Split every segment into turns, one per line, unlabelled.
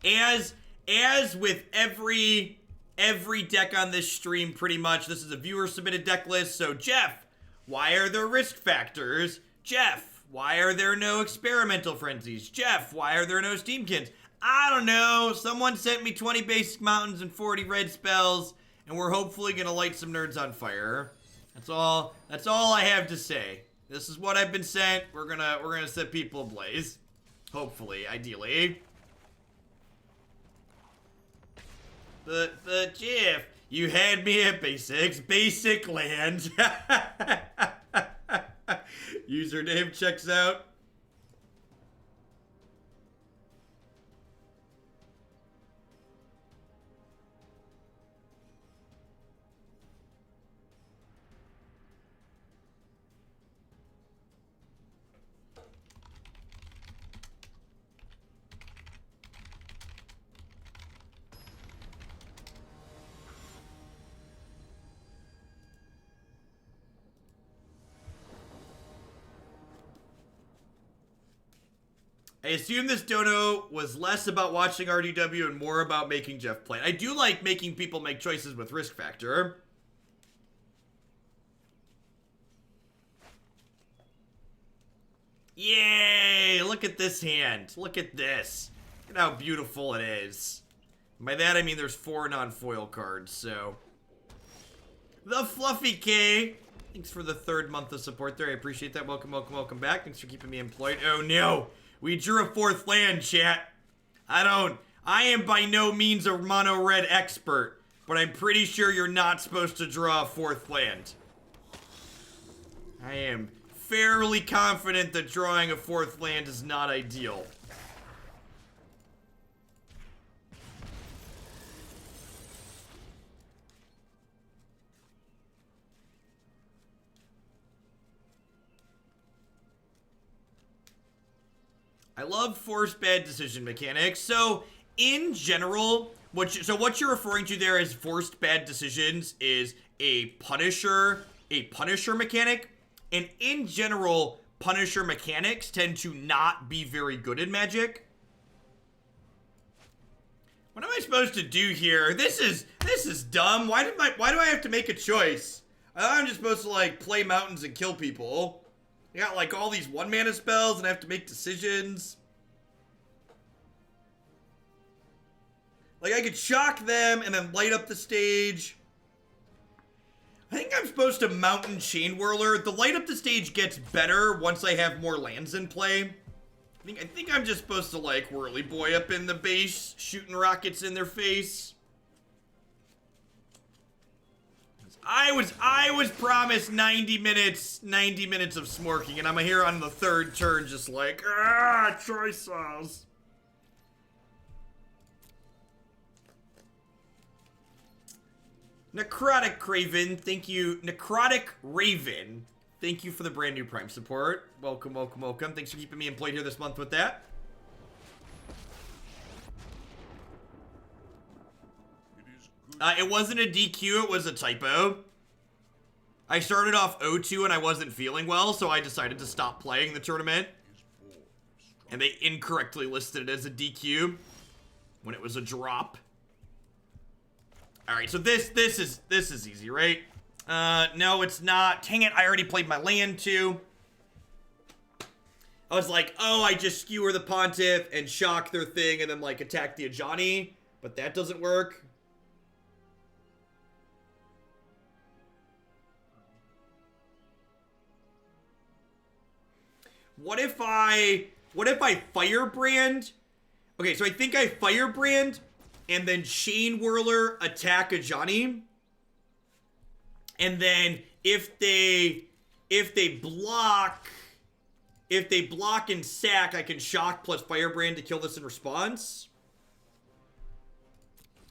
As with every deck on this stream, pretty much, this is a viewer-submitted deck list. So, Jeff, why are there risk factors? Jeff, why are there no experimental frenzies? Jeff, why are there no steamkins? I don't know. Someone sent me 20 basic mountains and 40 red spells, and we're hopefully gonna light some nerds on fire. That's all I have to say. This is what I've been sent. We're gonna set people ablaze. Hopefully, ideally. But Jeff, you had me at basics. Basic land. Username checks out. I assume this dono was less about watching RDW and more about making Jeff play. I do like making people make choices with risk factor. Yay! Look at this hand. Look at this. Look at how beautiful it is. By that I mean there's 4 non-foil cards, so. The Fluffy K. Thanks for the 3rd month of support there. I appreciate that. Welcome, welcome, welcome back. Thanks for keeping me employed. Oh no! We drew a 4th land, chat. I am by no means a mono red expert, but I'm pretty sure you're not supposed to draw a 4th land. I am fairly confident that drawing a 4th land is not ideal. I love forced bad decision mechanics. So, in general, what you're referring to there as forced bad decisions is a Punisher mechanic. And in general, Punisher mechanics tend to not be very good in Magic. What am I supposed to do here? This is dumb. Why do I have to make a choice? I thought I'm just supposed to like play mountains and kill people. I got like all these 1-mana spells and I have to make decisions. Like I could shock them and then light up the stage. I think I'm supposed to Mountain Chainwhirler. The light up the stage gets better once I have more lands in play. I think I'm just supposed to like Whirly Boy up in the base, shooting rockets in their face. I was promised 90 minutes of smorking, and I'm here on the 3rd turn just like, choices. Necrotic Raven, thank you. Necrotic Raven, thank you for the brand new Prime support. Welcome, welcome, welcome. Thanks for keeping me employed here this month with that. It wasn't a DQ, it was a typo. I started off 0-2 and I wasn't feeling well, so I decided to stop playing the tournament. And they incorrectly listed it as a DQ when it was a drop. Alright, so this is easy, right? No, it's not. Dang it, I already played my land too. I was like, oh, I just skewer the Pontiff and shock their thing and then like attack the Ajani, but that doesn't work. What if I Firebrand? Okay, so I think I Firebrand and then Chainwhirler attack Ajani. And then if they block and sack, I can shock plus Firebrand to kill this in response.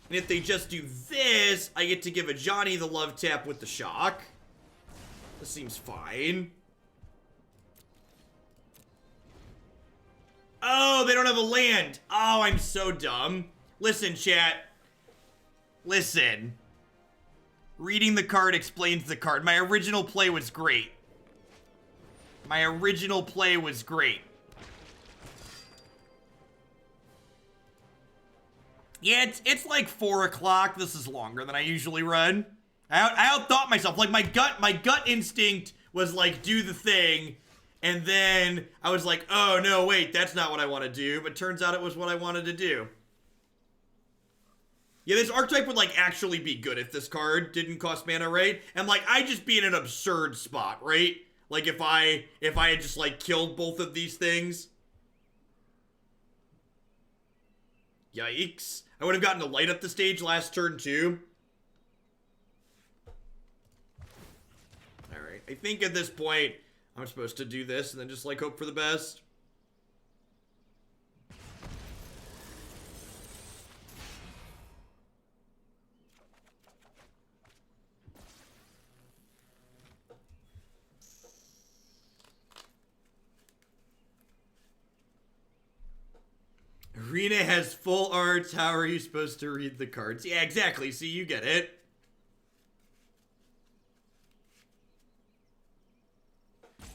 And if they just do this, I get to give Ajani the love tap with the shock. This seems fine. Oh, they don't have a land. Oh, I'm so dumb. Listen, chat. Listen. Reading the card explains the card. My original play was great. My original play was great. Yeah, it's like 4 o'clock. This is longer than I usually run. I outthought myself. Like, my gut instinct was like, do the thing. And then I was like, oh, no, wait, that's not what I want to do. But turns out it was what I wanted to do. Yeah, this archetype would, like, actually be good if this card didn't cost mana, right? And, like, I'd just be in an absurd spot, right? Like, if I had just, like, killed both of these things. Yikes. I would have gotten to light up the stage last turn, too. Alright, I think at this point, I'm supposed to do this and then just, like, hope for the best. Arena has full arts. How are you supposed to read the cards? Yeah, exactly. See, you get it. I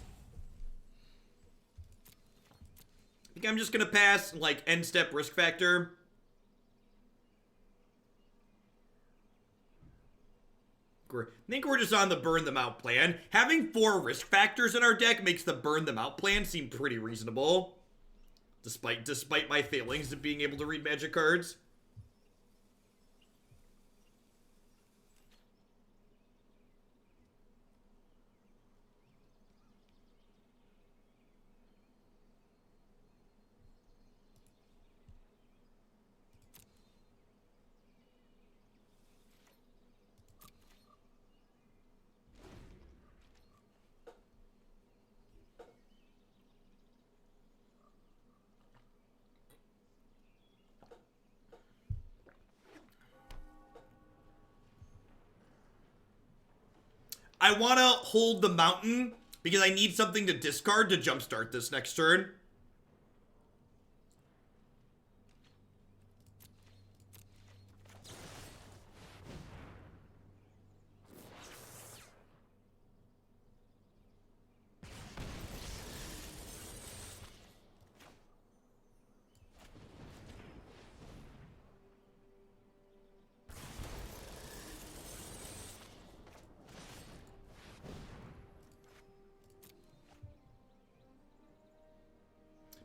think I'm just gonna pass, like, end step risk factor. I think we're just on the burn them out plan. Having 4 risk factors in our deck makes the burn them out plan seem pretty reasonable. Despite my failings of being able to read magic cards. I want to hold the mountain because I need something to discard to jumpstart this next turn.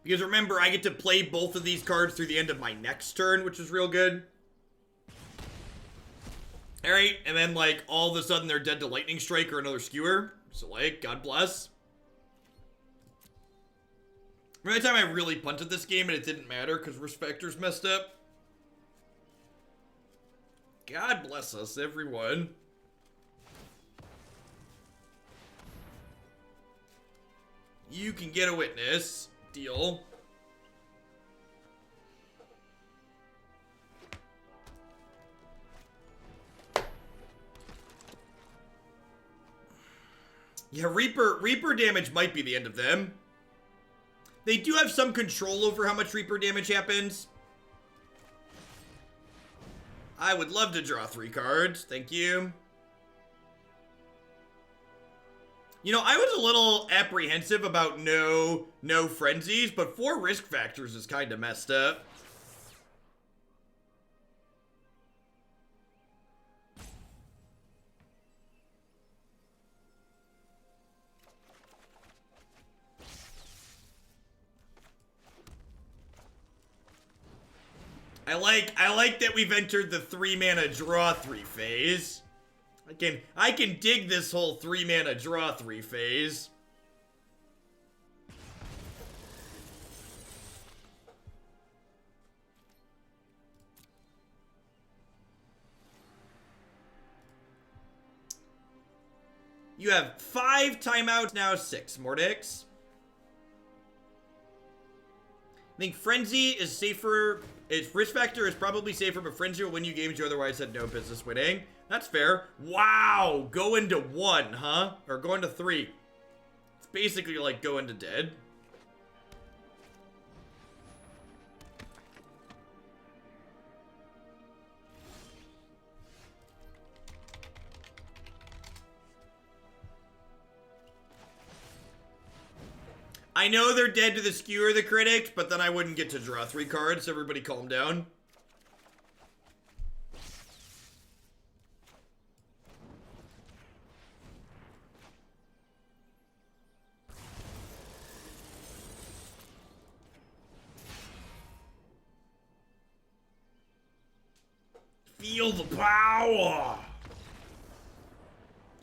Because remember, I get to play both of these cards through the end of my next turn, which is real good. Alright, and then, like, all of a sudden they're dead to Lightning Strike or another Skewer. So, like, God bless. Remember the time I really punted this game and it didn't matter because risk factors messed up? God bless us, everyone. You can get a witness. Deal. Yeah, Reaper damage might be the end of them. They do have some control over how much Reaper damage happens. I would love to draw 3 cards. Thank you. You know, I was a little apprehensive about no frenzies, but 4 risk factors is kind of messed up. I like that we've entered the 3-mana draw 3 phase. I can dig this whole 3-mana draw 3 phase. You have 5 timeouts now, 6, Mordix. I think Frenzy is safer. Its risk factor is probably safer, but Frenzy will win you games you otherwise had no business winning. That's fair. Wow, going to 1, huh? Or going to 3. It's basically like going to dead. I know they're dead to the Skewer the Critics, but then I wouldn't get to draw 3 cards. Everybody calm down. Feel the power.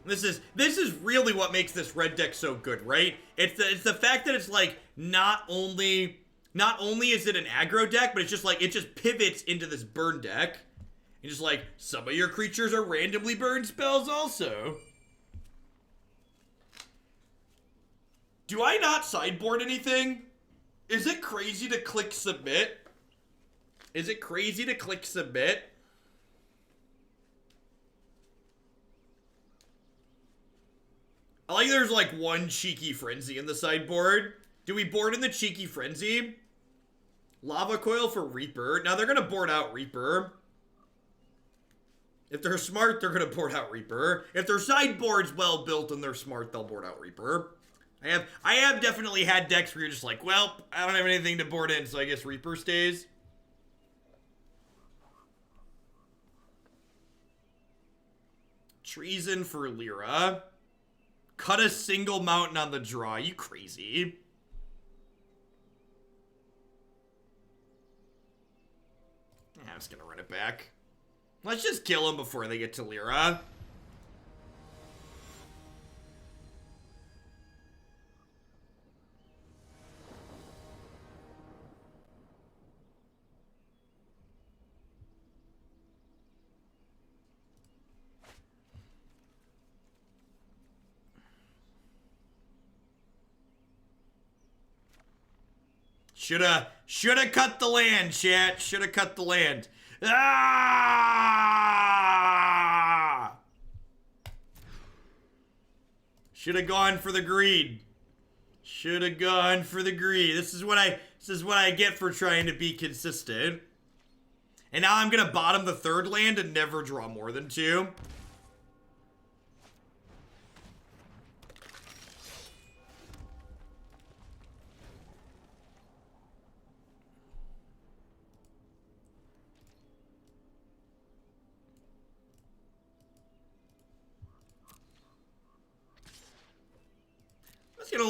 This is really what makes this red deck so good, right? It's the fact that it's like not only is it an aggro deck, but it's just like it just pivots into this burn deck. And just like some of your creatures are randomly burn spells also. Do I not sideboard anything? Is it crazy to click submit? Is it crazy to click submit? I like there's like one cheeky frenzy in the sideboard. Do we board in the cheeky frenzy? Lava Coil for Reaper. Now they're gonna board out Reaper. If they're smart, they're gonna board out Reaper. If their sideboard's well built and they're smart, they'll board out Reaper. I have definitely had decks where you're just like, well, I don't have anything to board in, so I guess Reaper stays. Treason for Lyra. Cut a single mountain on the draw. You crazy. Yeah, I'm just gonna run it back. Let's just kill them before they get to Lyra. Shoulda cut the land, chat. Shoulda cut the land. Ah! Shoulda gone for the greed. Shoulda gone for the greed. This is what I get for trying to be consistent. And now I'm gonna bottom the third land and never draw more than 2. I'm just gonna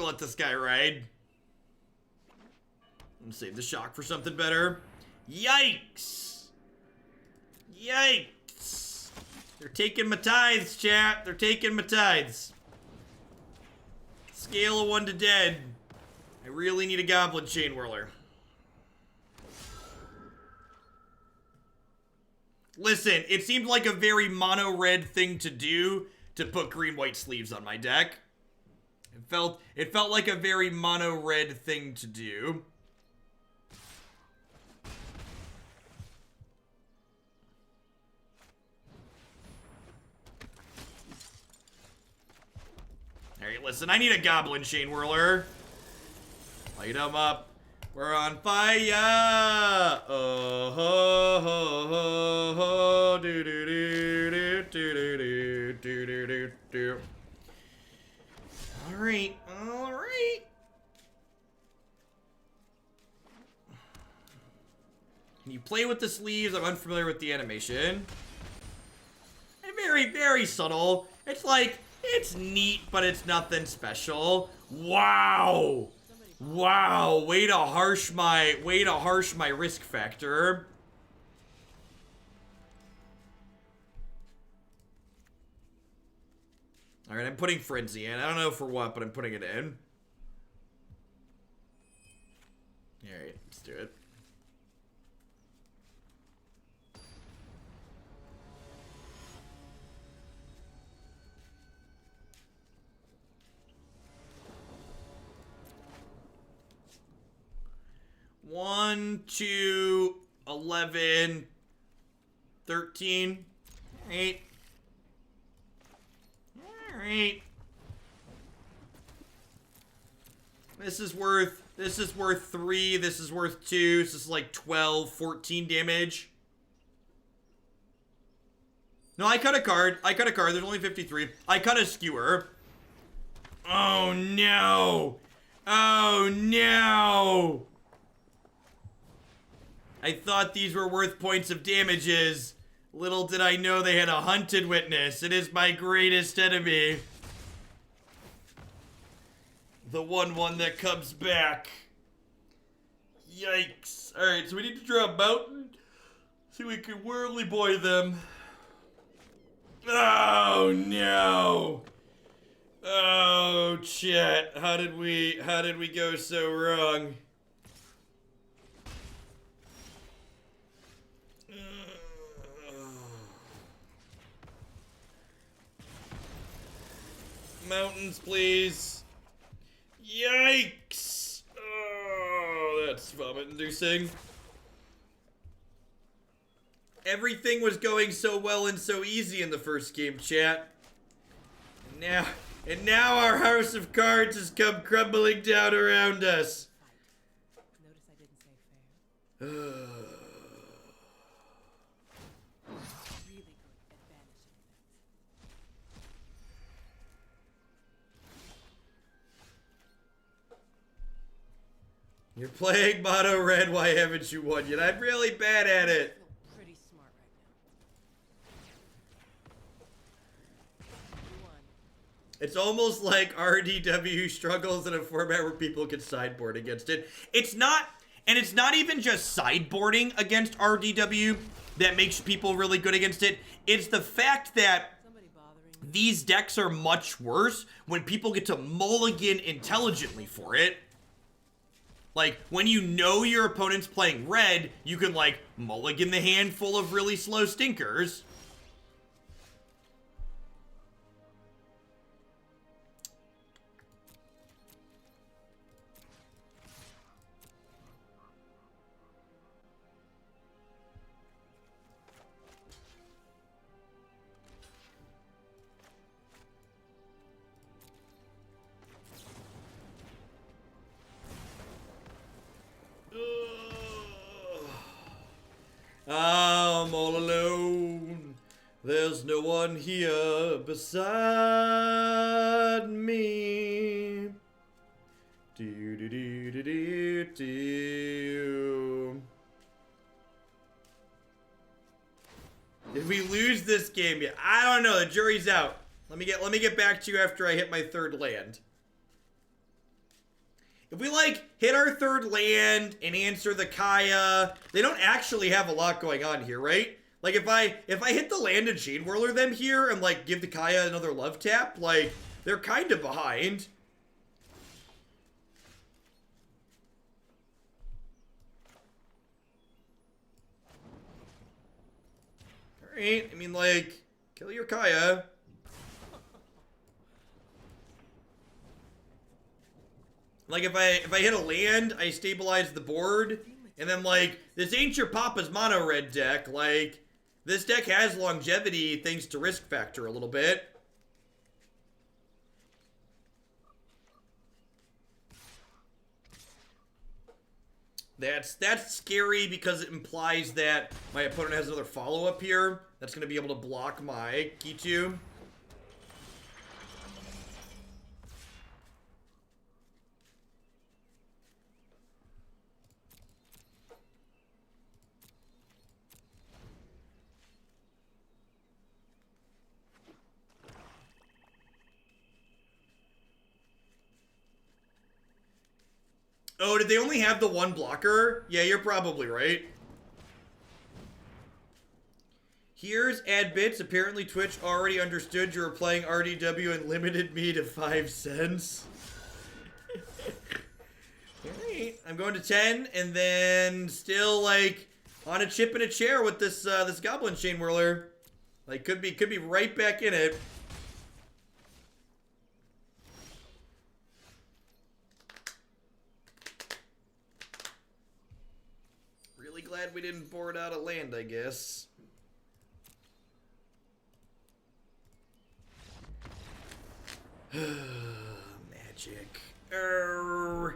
let this guy ride. I'm gonna save the shock for something better. Yikes! Yikes! They're taking my tithes, chat. They're taking my tithes. Scale of 1 to dead. I really need a Goblin Chainwhirler. Listen, it seemed like a very mono-red thing to do to put green-white sleeves on my deck. It felt like a very mono-red thing to do. Alright, listen, I need a Goblin Chainwhirler. Light them up. We're on fire! Oh ho ho ho ho do do do do do do do do do do. Alright, alright. Can you play with the sleeves? I'm unfamiliar with the animation. And very, very subtle. It's like, it's neat, but it's nothing special. Wow! Wow, way to harsh my risk factor. Alright, I'm putting Frenzy in. I don't know for what, but I'm putting it in. Alright, let's do it. One, 2, 11, 13, 8. Alright. This is worth 3, this is worth 2, so this is like 12, 14 damage. No, I cut a card. There's only 53. I cut a Skewer. Oh no. Oh no. I thought these were worth points of damages. Little did I know they had a hunted witness. It is my greatest enemy. The one that comes back. Yikes. Alright, so we need to draw a mountain, See, we can whirly boy them. Oh no! Oh shit! How did we go so wrong? Mountains, please. Yikes! Oh, that's vomit-inducing. Everything was going so well and so easy in the first game, chat. And now our house of cards has come crumbling down around us.
Notice I didn't say fair. Really good at banishing things.
You're playing mono red, why haven't you won yet? I'm really bad at it.
I feel pretty smart right now. You won.
It's almost like RDW struggles in a format where people can sideboard against it. It's not even just sideboarding against RDW that makes people really good against it. It's the fact that
Somebody bothering me?
these decks are much worse when people get to mulligan intelligently for it. Like, when you know your opponent's playing red, you can, like, mulligan the hand full of really slow stinkers. I'm all alone. There's no one here beside me. Do do do do do do. Did we lose this game yet? I don't know. The jury's out. Let me get back to you after I hit my third land. If we, like, hit our third land and answer the Kaya, they don't actually have a lot going on here, right? Like, if I hit the land and Chainwhirler them here and, like, give the Kaya another love tap, like, they're kind of behind. Alright, I mean, like, kill your Kaya. Like, if I hit a land, I stabilize the board, and then, like, this ain't your Papa's mono red deck. Like, this deck has longevity thanks to risk factor a little bit. That's scary because it implies that my opponent has another follow-up here that's going to be able to block my Ghitu. Oh, did they only have the one blocker? Yeah, you're probably right. Here's ad bits. Apparently Twitch already understood you were playing RDW and limited me to 5 cents. Alright, I'm going to 10 and then still, like, on a chip in a chair with this this Goblin Chainwhirler. Like, could be right back in it. Glad we didn't board out a land, I guess. Magic. Oh,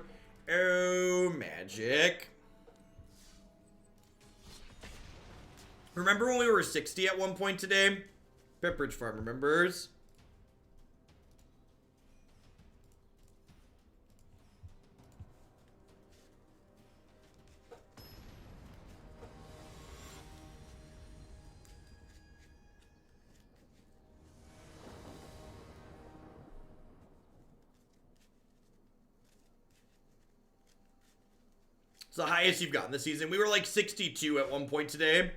magic. Remember when we were 60 at one point today? Pepperidge Farm remembers. It's the highest you've gotten this season. We were like 62 at one point today.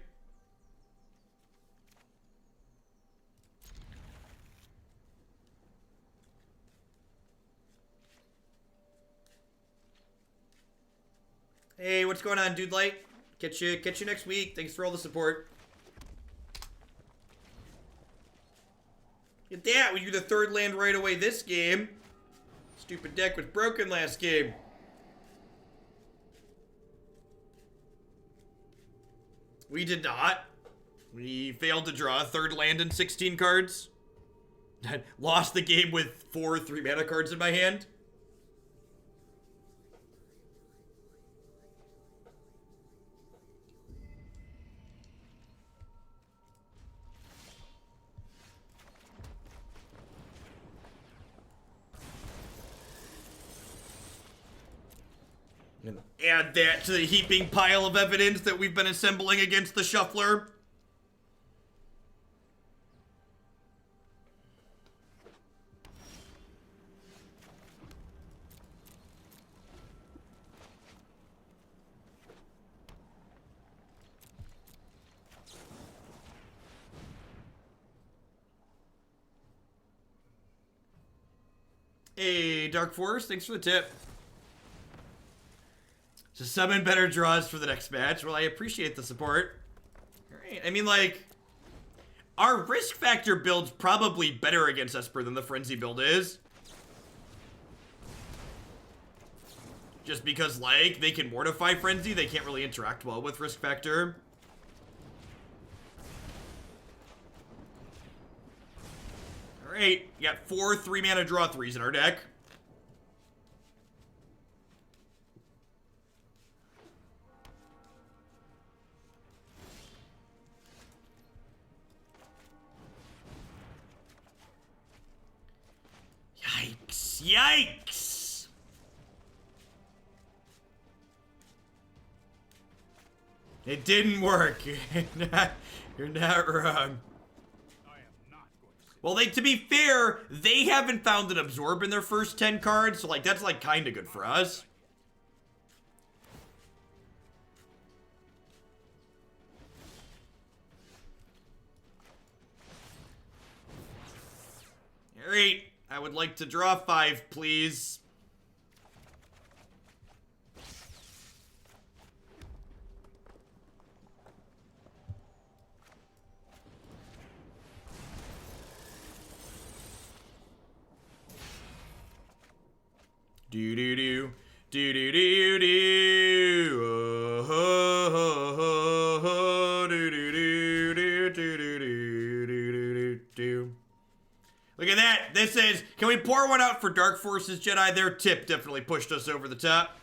Hey, what's going on, Dude Light? Catch you next week. Thanks for all the support. Get that, we do the 3rd land right away this game. Stupid deck was broken last game. We did not. We failed to draw a 3rd land in 16 cards. Lost the game with 4 3-mana cards in my hand. And add that to the heaping pile of evidence that we've been assembling against the Shuffler. Hey, Dark Force, thanks for the tip. To summon better draws for the next match. Well, I appreciate the support. Alright, I mean, like, our risk factor build's probably better against Esper than the Frenzy build is. Just because, like, they can Mortify Frenzy, they can't really interact well with risk factor. Alright, we got 4 3-mana draw 3s in our deck. Yikes! Yikes! It didn't work. You're not wrong. Well, to be fair, they haven't found an Absorb in their first 10 cards, so, like, that's, like, kind of good for us. Alright, I would like to draw 5, please. Do do do do do do do oh, ho, ho, ho, ho, do do do do do do do do do. Look at that. This is. Can we pour one out for Dark Forces Jedi? Their tip definitely pushed us over the top.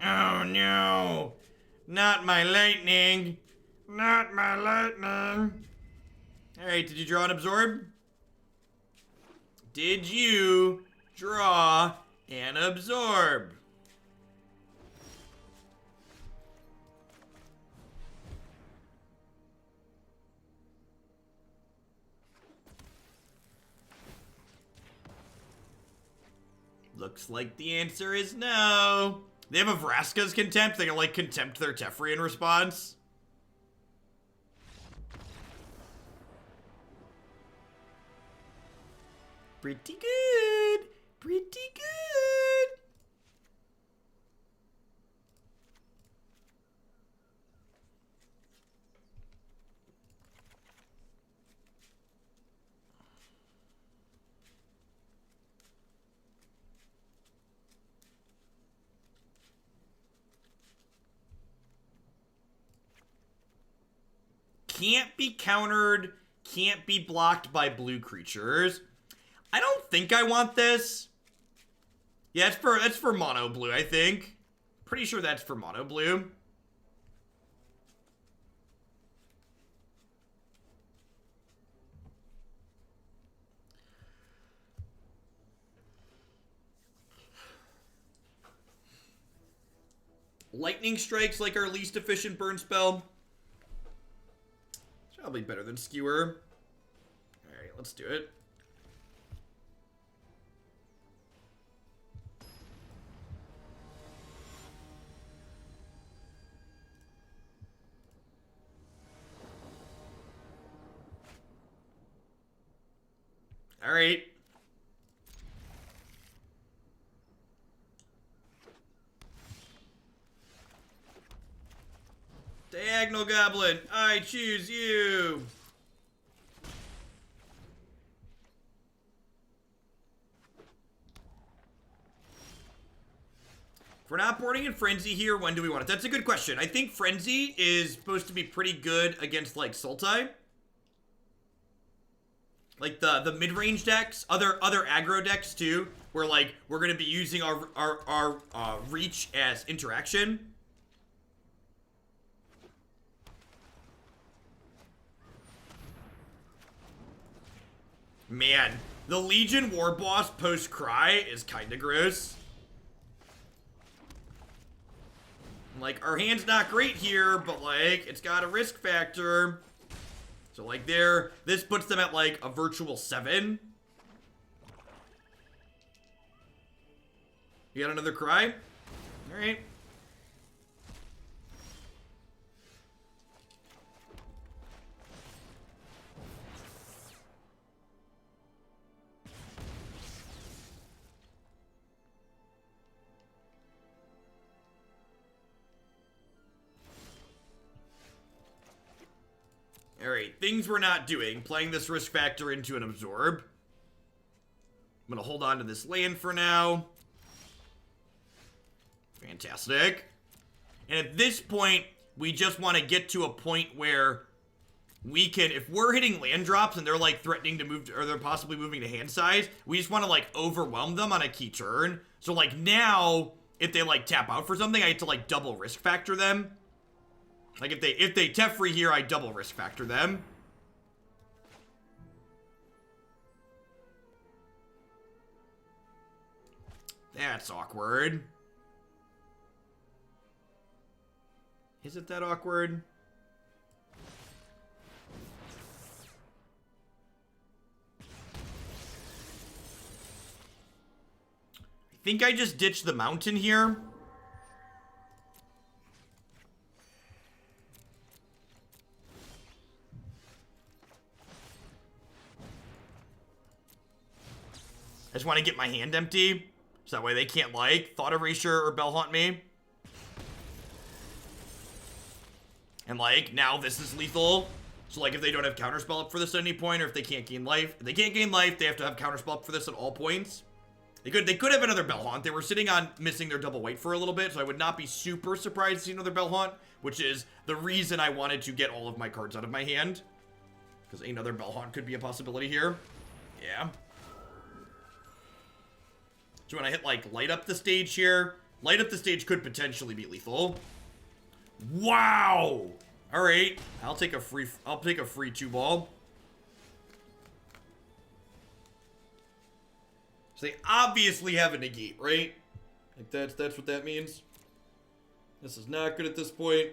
Oh no! Not my lightning! Not my lightning! All right. Did you draw an Absorb? Did you draw an Absorb? Looks like the answer is no. They have a Vraska's Contempt. They can, like, contempt their Teferi in response. Pretty good. Pretty good. Can't be countered, can't be blocked by blue creatures. I don't think I want this. Yeah, that's for mono blue, I think. Pretty sure that's for mono blue. Lightning Strike's like our least efficient burn spell. It's probably better than Skewer. Alright, let's do it. Alright. Diagonal Goblin, I choose you. If we're not boarding in Frenzy here, when do we want it? That's a good question. I think Frenzy is supposed to be pretty good against, like, Sultai. Like, the mid-range decks. Other aggro decks, too. Where, like, we're going to be using our reach as interaction. Man, the Legion Warboss post-Cry is kind of gross. Like, our hand's not great here, but, like, it's got a risk factor. So, like, this puts them at, like, a virtual 7. You got another Cry? Alright. Alright, things we're not doing. Playing this risk factor into an absorb. I'm gonna hold on to this land for now. Fantastic. And at this point, we just want to get to a point where we can, if we're hitting land drops and they're like threatening to move, or they're possibly moving to hand size, we just want to like overwhelm them on a key turn. So like now, if they like tap out for something, I have to like double risk factor them. Like if they Teferi here, I double risk factor them. That's awkward. Is it that awkward? I think I just ditched the mountain here. I just want to get my hand empty, so that way they can't, like, Thought Erasure or Bell Haunt me. And, like, now this is lethal. So, like, if they don't have Counterspell up for this at any point, or if they can't gain life. If they can't gain life, they have to have Counterspell up for this at all points. They could have another Bell Haunt. They were sitting on missing their double weight for a little bit, so I would not be super surprised to see another Bell Haunt, which is the reason I wanted to get all of my cards out of my hand. Because another Bell Haunt could be a possibility here. Yeah. So when I hit, like, light up the stage here, light up the stage could potentially be lethal. Wow! Alright, I'll take a free 2-ball. So they obviously have a negate, right? Like that's what that means. This is not good at this point.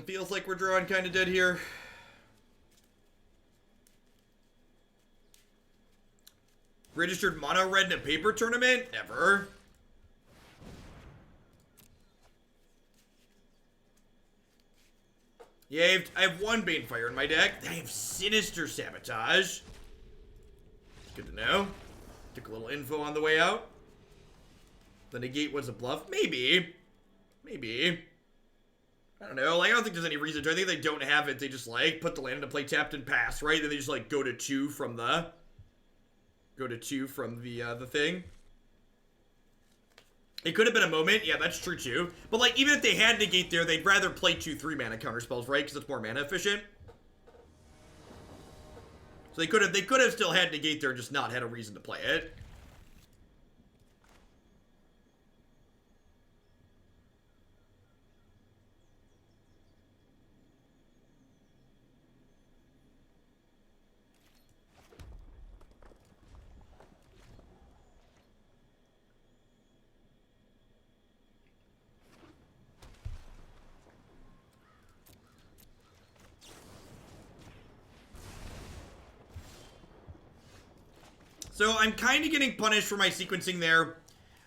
Feels like we're drawing kind of dead here. Registered mono red in a paper tournament? Never. Yeah, I have one Banefire in my deck. I have Sinister Sabotage. Good to know. Took a little info on the way out. The negate was a bluff? Maybe. Maybe. I don't know. Like, I don't think there's any reason to. I think they don't have it. They just, like, put the land into play tapped and pass, right? Then they just, like, go to 2 from the... the thing. It could have been a moment. Yeah, that's true, too. But, like, even if they had negate there, they'd rather play 2 3-mana counterspells, right? Because it's more mana efficient. So they could have still had negate there, just not had a reason to play it. So I'm kind of getting punished for my sequencing there.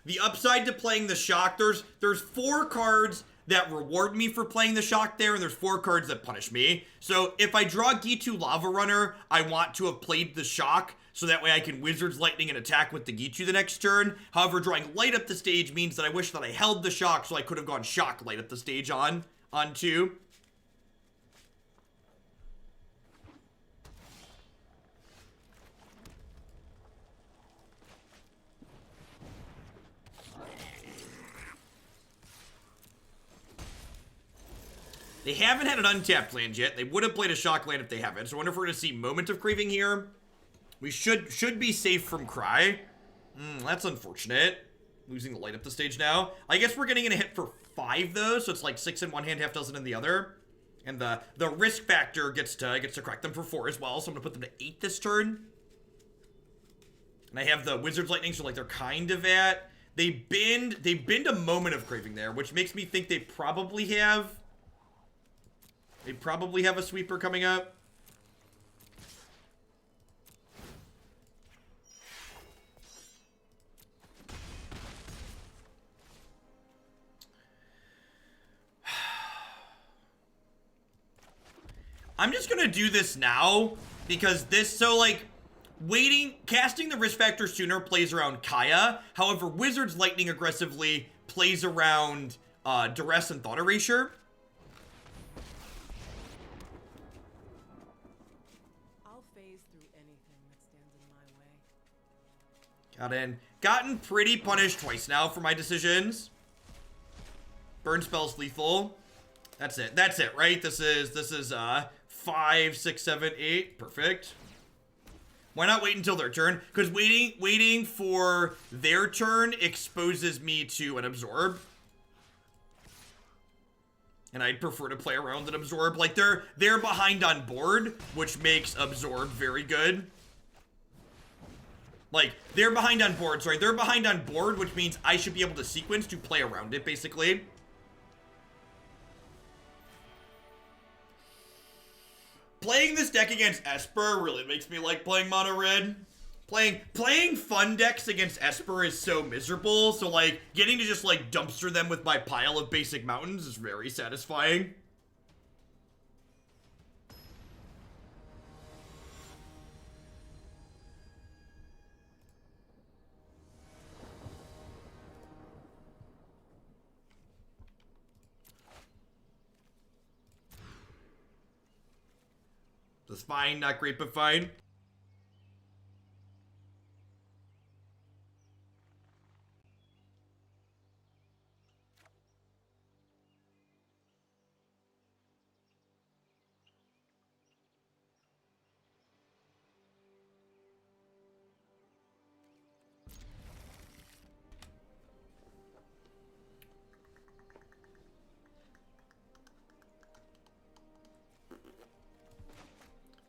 The upside to playing the shock, there's 4 cards that reward me for playing the shock there, and there's 4 cards that punish me. So if I draw Ghitu Lavarunner, I want to have played the shock, so that way I can Wizard's Lightning and attack with the Ghitu the next turn. However, drawing Light Up the Stage means that I wish that I held the shock, so I could have gone shock Light Up the Stage on 2. They haven't had an untapped land yet. They would have played a shock land if they haven't. So I wonder if we're going to see Moment of Craving here. We should be safe from Cry. That's unfortunate. Losing the Light Up the Stage now. I guess we're getting in a hit for 5 though, so it's like 6 in one hand, half dozen in the other. And the risk factor gets to crack them for 4 as well. So I'm gonna put them to 8 this turn. And I have the Wizard's Lightning, so like they're kind of at. They binned a Moment of Craving there, which makes me think they probably have a sweeper coming up. I'm just gonna do this now because casting the risk factor sooner plays around Kaya. However, Wizard's Lightning aggressively plays around Duress and Thought Erasure.
I'll phase through anything that stands in my way.
Gotten pretty punished twice now for my decisions. Burn spell's lethal. That's it, right? This is 5, 6, 7, 8. Perfect. Why not wait until their turn? Because waiting for their turn exposes me to an absorb. And I'd prefer to play around an absorb. Like they're behind on board, which makes absorb very good. Like they're behind on board, sorry. They're behind on board, which means I should be able to sequence to play around it, basically. Playing this deck against Esper really makes me like playing mono red. Playing fun decks against Esper is so miserable, so like getting to just like dumpster them with my pile of basic mountains is very satisfying. That's fine, not great, but fine.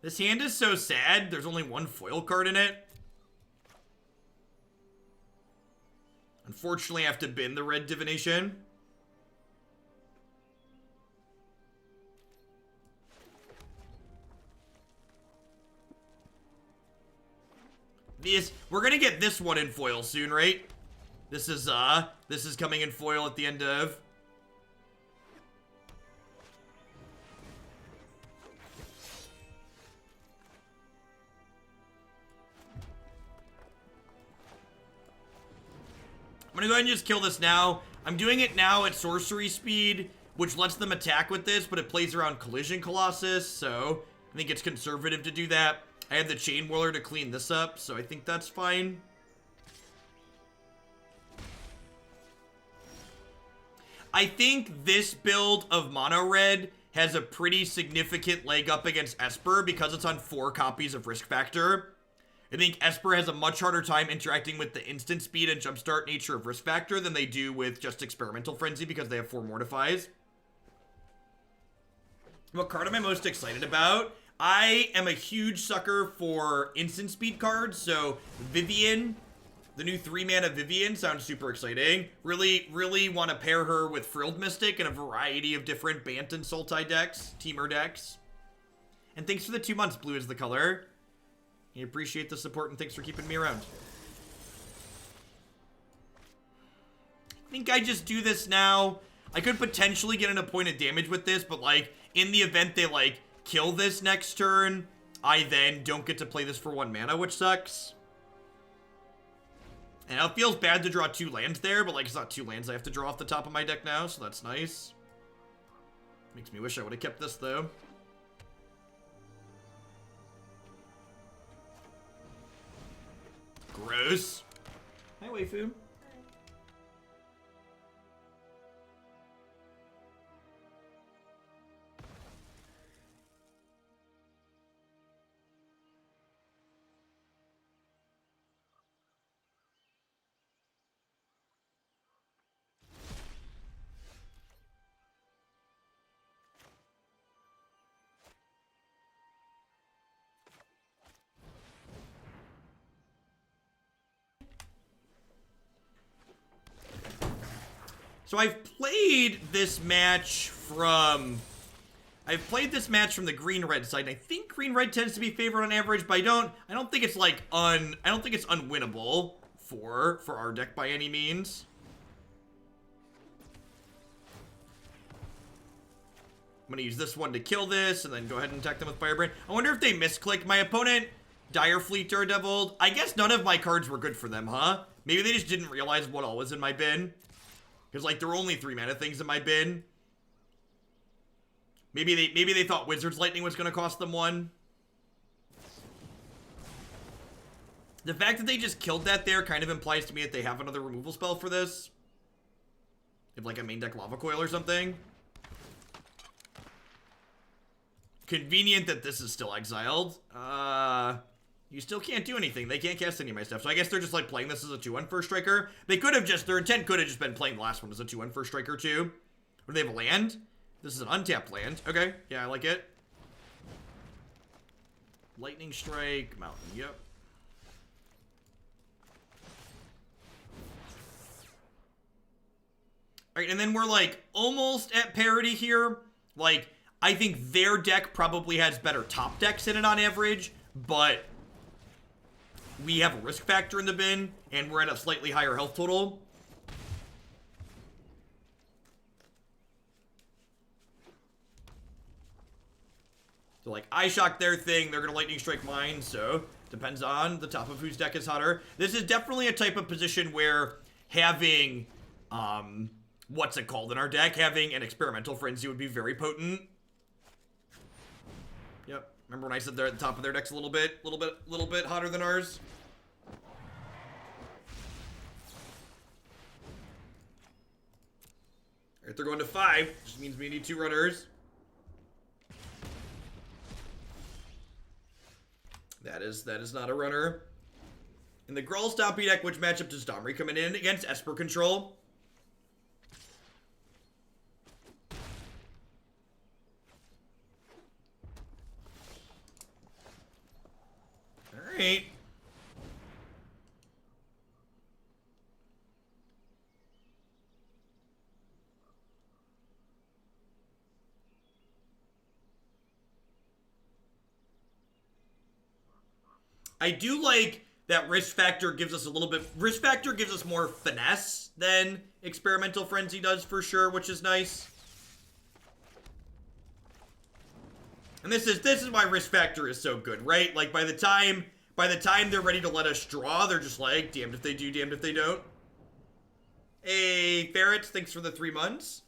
This hand is so sad. There's only 1 foil card in it. Unfortunately, I have to bin the red divination. We're gonna get this one in foil soon, right? This is coming in foil at the end of. I'm gonna go ahead and just kill this now. I'm doing it now at sorcery speed, which lets them attack with this, but it plays around Collision Colossus, so I think it's conservative to do that. I have the Chainwhirler to clean this up, so I think that's fine. I think this build of Mono Red has a pretty significant leg up against Esper because it's on 4 copies of Risk Factor. I think Esper has a much harder time interacting with the instant speed and jumpstart nature of Risk Factor than they do with just Experimental Frenzy because they have 4 Mortifies. What card am I most excited about? I am a huge sucker for instant speed cards, so Vivian, the new 3-mana Vivian sounds super exciting. Really want to pair her with Frilled Mystic and a variety of different Bant and Sultai decks, Teamer decks. And thanks for the 2 months, blue is the color. I appreciate the support and thanks for keeping me around. I think I just do this now. I could potentially get an point of damage with this, but like in the event they like kill this next turn, I then don't get to play this for 1 mana, which sucks. And it feels bad to draw 2 lands there, but like it's not 2 lands I have to draw off the top of my deck now, so that's nice. Makes me wish I would have kept this though. Gross. Hi, waifu. So I've played this match from the green-red side. And I think green-red tends to be favored on average, but I don't think it's like I don't think it's unwinnable for our deck by any means. I'm gonna use this one to kill this, and then go ahead and attack them with Firebrand. I wonder if they misclicked. My opponent, Direfleet Daredevil. I guess none of my cards were good for them, huh? Maybe they just didn't realize what all was in my bin. Because, like, there were only 3 mana things in my bin. Maybe they thought Wizard's Lightning was going to cost them 1. The fact that they just killed that there kind of implies to me that they have another removal spell for this. If, like, a main deck Lava Coil or something. Convenient that this is still exiled. You still can't do anything. They can't cast any of my stuff. So I guess they're just, like, playing this as a 2-1 first striker. They could have just, their intent could have just been playing the last one as a 2-1 first striker, too. Or do they have a land? This is an untapped land. Okay. Yeah, I like it. Lightning Strike, Mountain. Yep. Alright, and then we're, like, almost at parity here. Like, I think their deck probably has better top decks in it on average, but we have a risk factor in the bin, and we're at a slightly higher health total. So, like, I shock their thing, they're gonna Lightning Strike mine, so depends on the top of whose deck is hotter. This is definitely a type of position where having, what's it called in our deck? Having an Experimental Frenzy would be very potent. Yep. Remember when I said they're at the top of their decks a little bit hotter than ours? Alright, they're going to 5, which means we need 2 runners. That is not a runner. In the Gruul Stompy deck, which matchup does Domri coming in against? Esper Control. Alright. I do like that Risk Factor gives us a little bit... Risk Factor gives us more finesse than Experimental Frenzy does for sure, which is nice. And this is why Risk Factor is so good, right? Like, by the time they're ready to let us draw, they're just like, damned if they do, damned if they don't. Hey, Ferrets, thanks for the 3 months.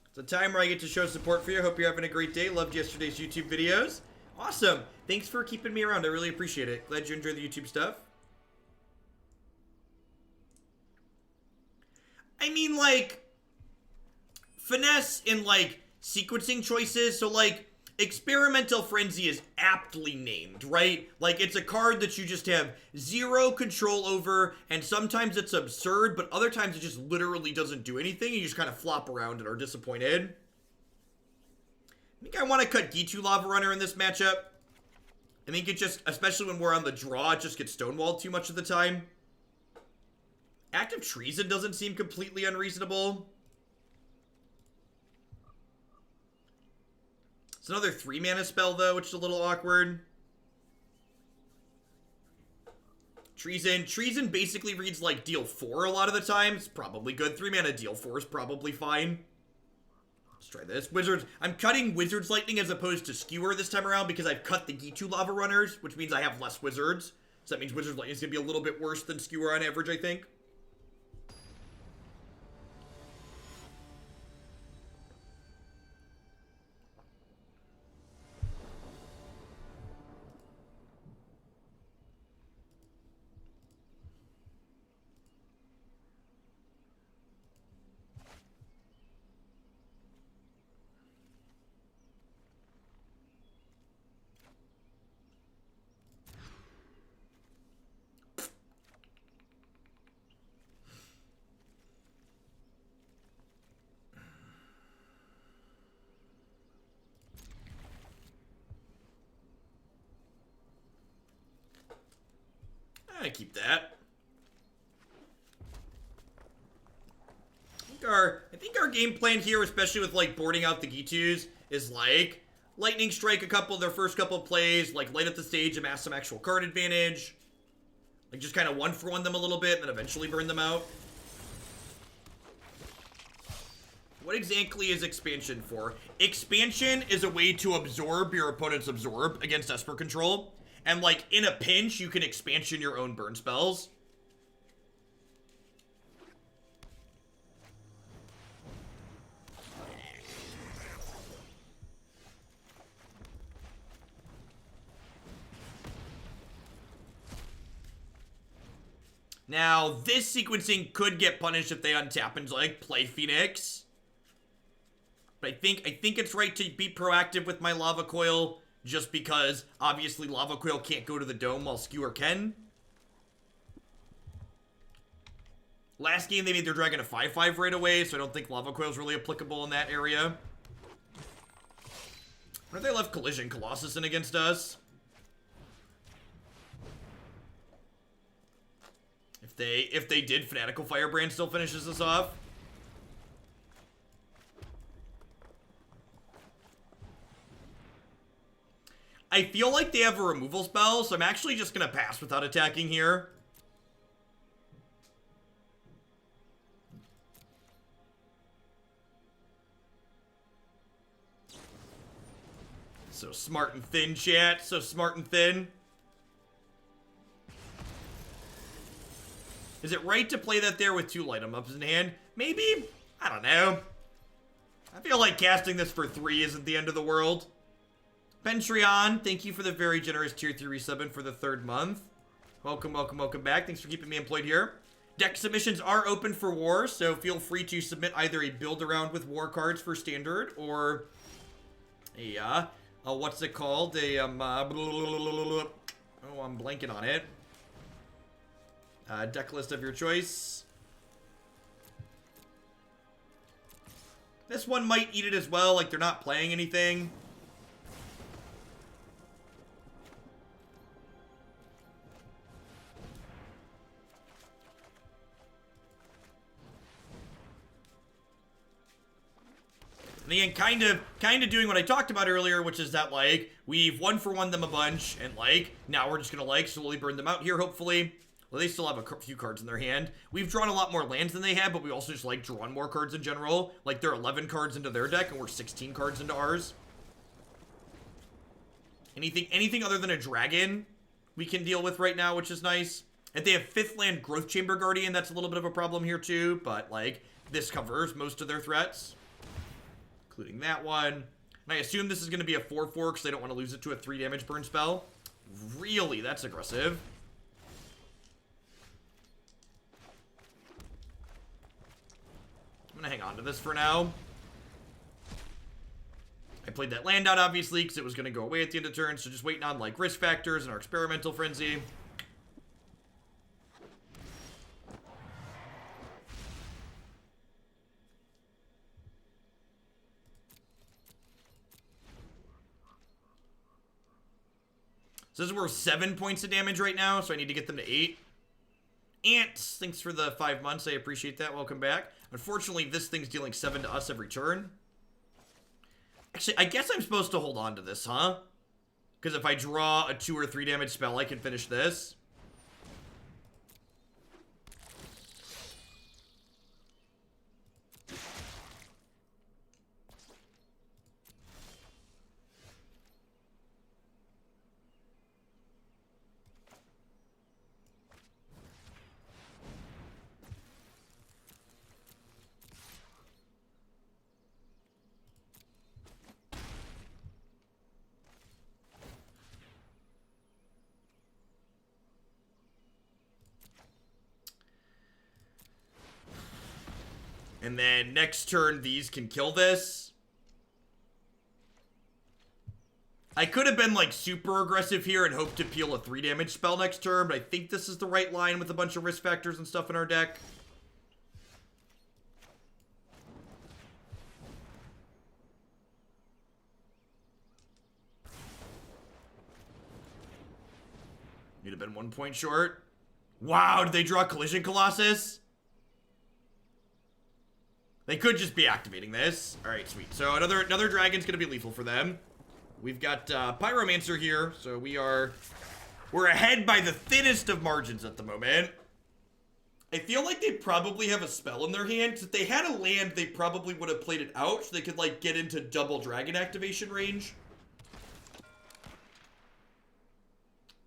It's a time where I get to show support for you. Hope you're having a great day. Loved yesterday's YouTube videos. Awesome. Thanks for keeping me around. I really appreciate it. Glad you enjoy the YouTube stuff. I mean, like, finesse in, like, sequencing choices. So, like, Experimental Frenzy is aptly named, right? Like, it's a card that you just have 0 control over, and sometimes it's absurd, but other times it just literally doesn't do anything, and you just kind of flop around and are disappointed. I think I want to cut Ghitu Lavarunner in this matchup. I think it just, especially when we're on the draw, it just gets stonewalled too much of the time. Act of Treason doesn't seem completely unreasonable. It's another 3 mana spell, though, which is a little awkward. Treason. Treason basically reads like deal 4 a lot of the time. It's probably good. 3 mana deal 4 is probably fine. Let's try this. Wizards. I'm cutting Wizards Lightning as opposed to Skewer this time around because I've cut the Ghitu Lavarunners, which means I have less Wizards. So that means Wizards Lightning is going to be a little bit worse than Skewer on average, I think. I keep that. I think our game plan here, especially with like boarding out the Ghitus, is like Lightning Strike a couple of their first couple of plays, like light up the stage, amass some actual card advantage. Like just kind of 1-for-1 them a little bit, and then eventually burn them out. What exactly is expansion for? Expansion is a way to absorb your opponent's absorb against Esper control. And, like, in a pinch, you can expansion your own burn spells. Now, this sequencing could get punished if they untap and, like, play Phoenix. But I think it's right to be proactive with my Lava Coil. Just because, obviously, Lava Coil can't go to the dome while Skewer can. Last game, they made their dragon a 5/5 right away, so I don't think Lava Coil is really applicable in that area. What if they left Collision Colossus in against us? If they did, Fanatical Firebrand still finishes us off. I feel like they have a removal spell, so I'm actually just going to pass without attacking here. So smart and thin, chat. So smart and thin. Is it right to play that there with 2 light 'em ups in hand? Maybe? I don't know. I feel like casting this for 3 isn't the end of the world. Pentreon, thank you for the very generous tier 3 resub for the 3rd month. Welcome, welcome, welcome back. Thanks for keeping me employed here. Deck submissions are open for war, so feel free to submit either a build around with war cards for standard or a, what's it called? A, oh, I'm blanking on it. Deck list of your choice. This one might eat it as well, like they're not playing anything. And again, kind of doing what I talked about earlier, which is that, like, we've 1-for-1 them a bunch, and, like, now we're just gonna, like, slowly burn them out here, hopefully. Well, they still have a few cards in their hand. We've drawn a lot more lands than they have, but we also just, like, drawn more cards in general. Like, they're 11 cards into their deck, and we're 16 cards into ours. Anything other than a dragon we can deal with right now, which is nice. If they have 5th land Growth Chamber Guardian, that's a little bit of a problem here, too. But, like, this covers most of their threats. Including that one. And I assume this is going to be a 4/4 because they don't want to lose it to a 3 damage burn spell. Really? That's aggressive. I'm going to hang on to this for now. I played that land out, obviously, because it was going to go away at the end of turn. So just waiting on, like, risk factors and our experimental frenzy. So this is worth 7 points of damage right now, so I need to get them to 8. Ants, thanks for the 5 months. I appreciate that. Welcome back. Unfortunately, this thing's dealing 7 to us every turn. Actually, I guess I'm supposed to hold on to this, huh? Because if I draw a 2 or 3 damage spell, I can finish this. And then next turn, these can kill this. I could have been, like, super aggressive here and hoped to peel a 3 damage spell next turn, but I think this is the right line with a bunch of risk factors and stuff in our deck. You'd have been 1 point short. Wow, did they draw Collision Colossus? They could just be activating this. All right, sweet. So another dragon's gonna be lethal for them. We've got Pyromancer here, so we're ahead by the thinnest of margins at the moment. I feel like they probably have a spell in their hand. If they had a land, they probably would have played it out so they could, like, get into double dragon activation range.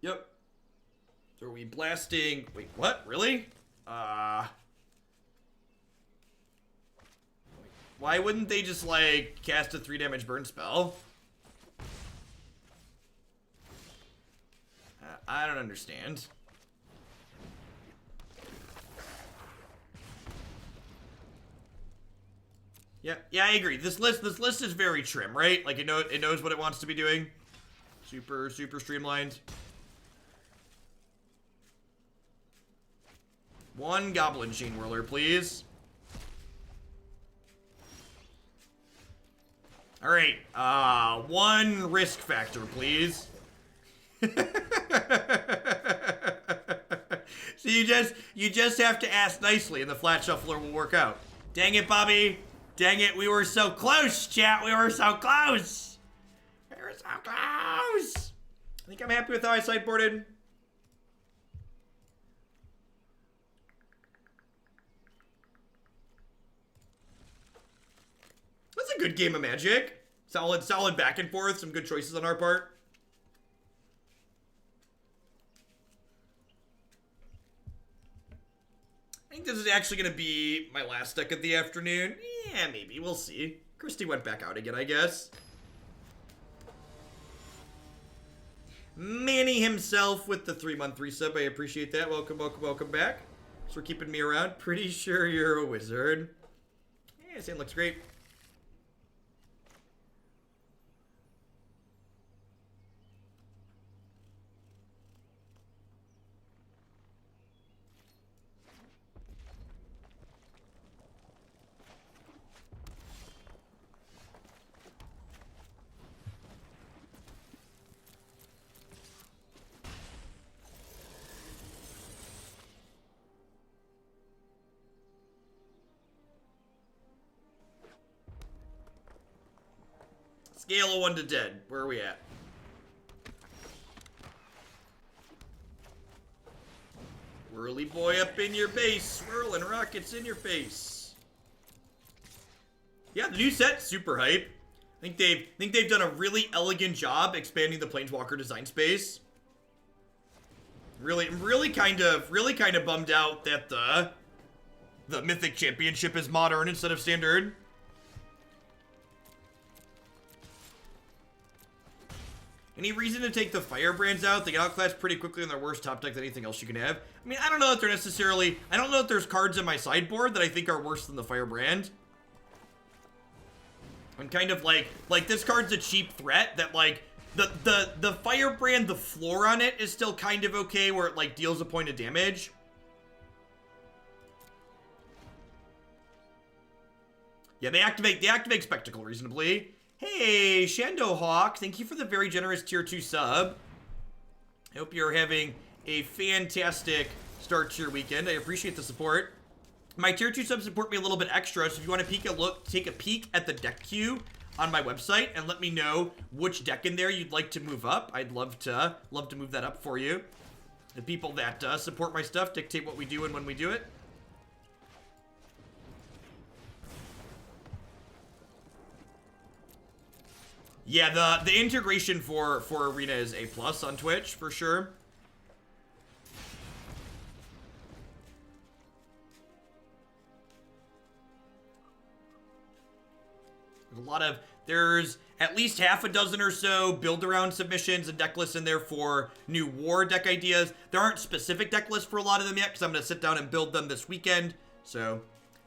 Yep. So are we blasting? Wait, what? Really? Why wouldn't they just, like, cast a 3 damage burn spell? I don't understand. Yeah, I agree. This list is very trim, right? Like, it knows what it wants to be doing. Super streamlined. 1 Goblin Chainwhirler, please. All right, 1 risk factor, please. So you just have to ask nicely, and the flat shuffler will work out. Dang it, Bobby! Dang it, we were so close, chat. We were so close. We were so close. I think I'm happy with how I sideboarded. That's a good game of Magic. Solid back and forth. Some good choices on our part. I think this is actually going to be my last deck of the afternoon. Yeah, maybe. We'll see. Christy went back out again, I guess. Manny himself with the 3-month resub. I appreciate that. Welcome back. Thanks for keeping me around. Pretty sure you're a wizard. Yeah, Sam looks great. Scale of 1 to 10. Where are we at? Whirly boy up in your base. Swirling rockets in your face. Yeah, the new set's super hype. I think they've done a really elegant job expanding the Planeswalker design space. Really kind of bummed out that the Mythic Championship is modern instead of standard. Any reason to take the Firebrands out? They get outclassed pretty quickly in their worst top deck than anything else you can have. I mean, I don't know if they're necessarily... I don't know if there's cards in my sideboard that I think are worse than the Firebrand. I'm kind of like this card's a cheap threat that, like, the Firebrand, the floor on it is still kind of okay where it, like, deals a point of damage. Yeah, they activate Spectacle reasonably. Hey, Shando Hawk, thank you for the very generous tier 2 sub. I hope you're having a fantastic start to your weekend. I appreciate the support. My tier 2 subs support me a little bit extra, so if you want to take a peek at the deck queue on my website and let me know which deck in there you'd like to move up. I'd love to move that up for you. The people that support my stuff dictate what we do and when we do it. Yeah, the integration for Arena is A+ on Twitch, for sure. There's at least half a dozen or so build-around submissions and deck lists in there for new war deck ideas. There aren't specific deck lists for a lot of them yet, because I'm going to sit down and build them this weekend. So,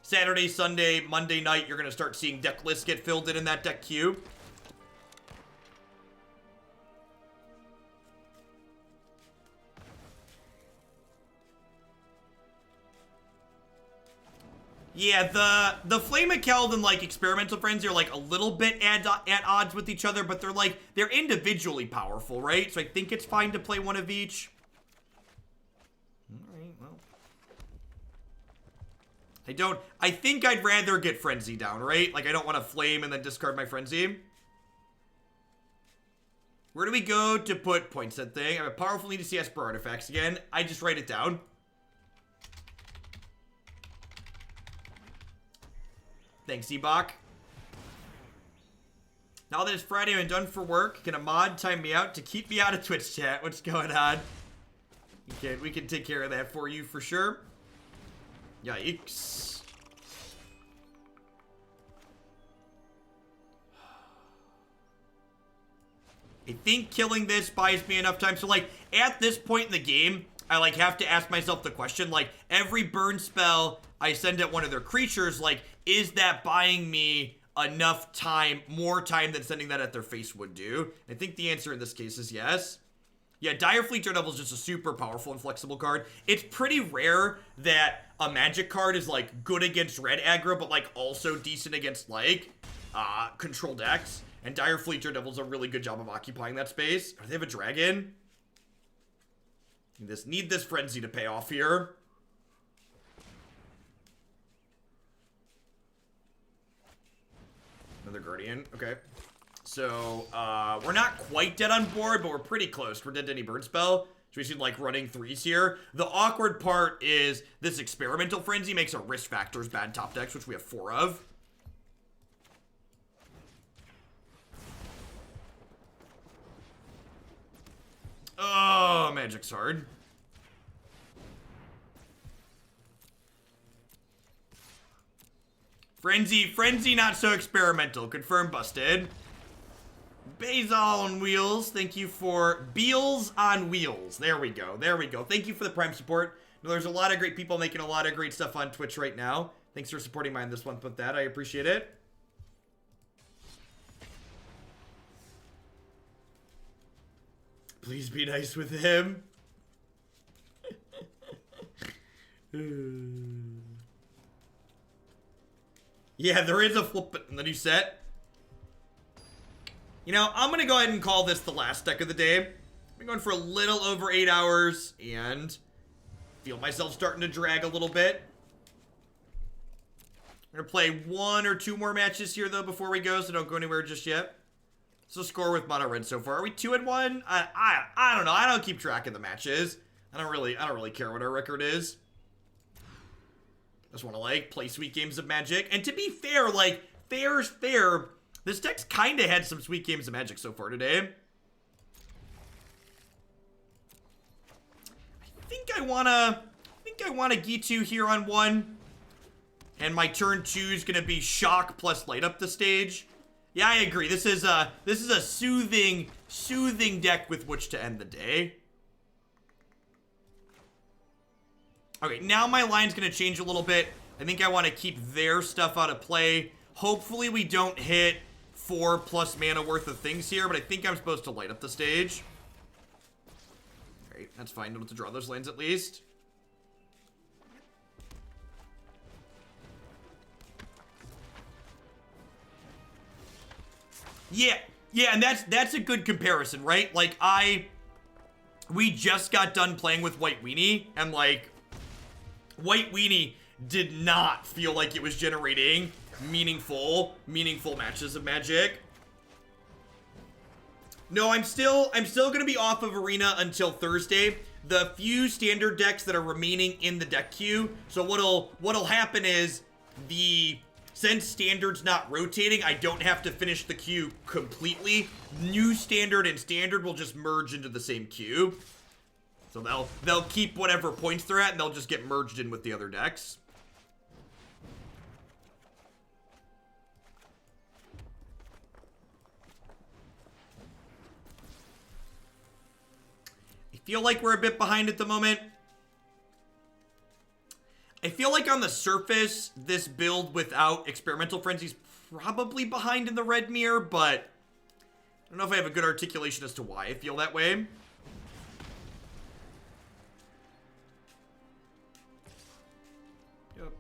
Saturday, Sunday, Monday night, you're going to start seeing deck lists get filled in that deck queue. Yeah, the Flame of Keld and, like, Experimental Frenzy are, like, a little bit at odds with each other, but they're individually powerful, right? So I think it's fine to play one of each. Alright, well. I think I'd rather get Frenzy down, right? Like, I don't want to Flame and then discard my Frenzy. Where do we go to put points that thing? I have a powerful need to see Esper artifacts again. I just write it down. Thanks, Ebok. Now that it's Friday and I'm done for work, can a mod time me out to keep me out of Twitch chat? What's going on? We can take care of that for you for sure. Yikes. I think killing this buys me enough time. So, like, at this point in the game, I, like, have to ask myself the question, like, every burn spell I send at one of their creatures, like, is that buying me enough time, more time than sending that at their face would do? I think the answer in this case is yes. Yeah, Dire Fleet Daredevil is just a super powerful and flexible card. It's pretty rare that a magic card is, like, good against red aggro, but, like, also decent against, like, control decks. And Dire Fleet Daredevil does a really good job of occupying that space. Do they have a dragon? Need this Frenzy to pay off here. Another Guardian. Okay. So, we're not quite dead on board, but we're pretty close. We're dead to any burn spell. So we see, like, running threes here. The awkward part is this Experimental Frenzy makes our risk factors bad top decks, which we have 4 of. Oh, Magic's hard. Frenzy not so experimental. Confirmed busted. Basil on Wheels, thank you for Beals on Wheels. There we go. Thank you for the Prime support. No, there's a lot of great people making a lot of great stuff on Twitch right now. Thanks for supporting mine this month with that. I appreciate it. Please be nice with him. Yeah, there is a flip in the new set. You know, I'm going to go ahead and call this the last deck of the day. I've been going for a little over 8 hours and feel myself starting to drag a little bit. I'm going to play 1 or 2 more matches here, though, before we go, so don't go anywhere just yet. So score with Mono Red so far. Are we 2-1? I don't know. I don't keep track of the matches. I don't really care what our record is. I just want to, like, play sweet games of Magic. And to be fair, like, fair's fair. This deck's kind of had some sweet games of Magic so far today. I think I wanna Ghitu here on 1. And my turn 2 is gonna be Shock plus light up the stage. Yeah, I agree. This is a soothing deck with which to end the day. Okay, now my line's gonna change a little bit. I think I want to keep their stuff out of play. Hopefully we don't hit 4+ mana worth of things here, but I think I'm supposed to light up the stage. Alright, that's fine. Don't have to draw those lands at least. Yeah, and that's a good comparison, right? Like, we just got done playing with White Weenie, and, like, White Weenie did not feel like it was generating meaningful matches of Magic. No, I'm still gonna be off of Arena until Thursday. The few standard decks that are remaining in the deck queue. So what'll happen is since Standard's not rotating, I don't have to finish the queue completely. New Standard and Standard will just merge into the same queue. So they'll keep whatever points they're at, and they'll just get merged in with the other decks. I feel like we're a bit behind at the moment. I feel like on the surface, this build without Experimental Frenzy's probably behind in the red mirror, but I don't know if I have a good articulation as to why I feel that way. Yep.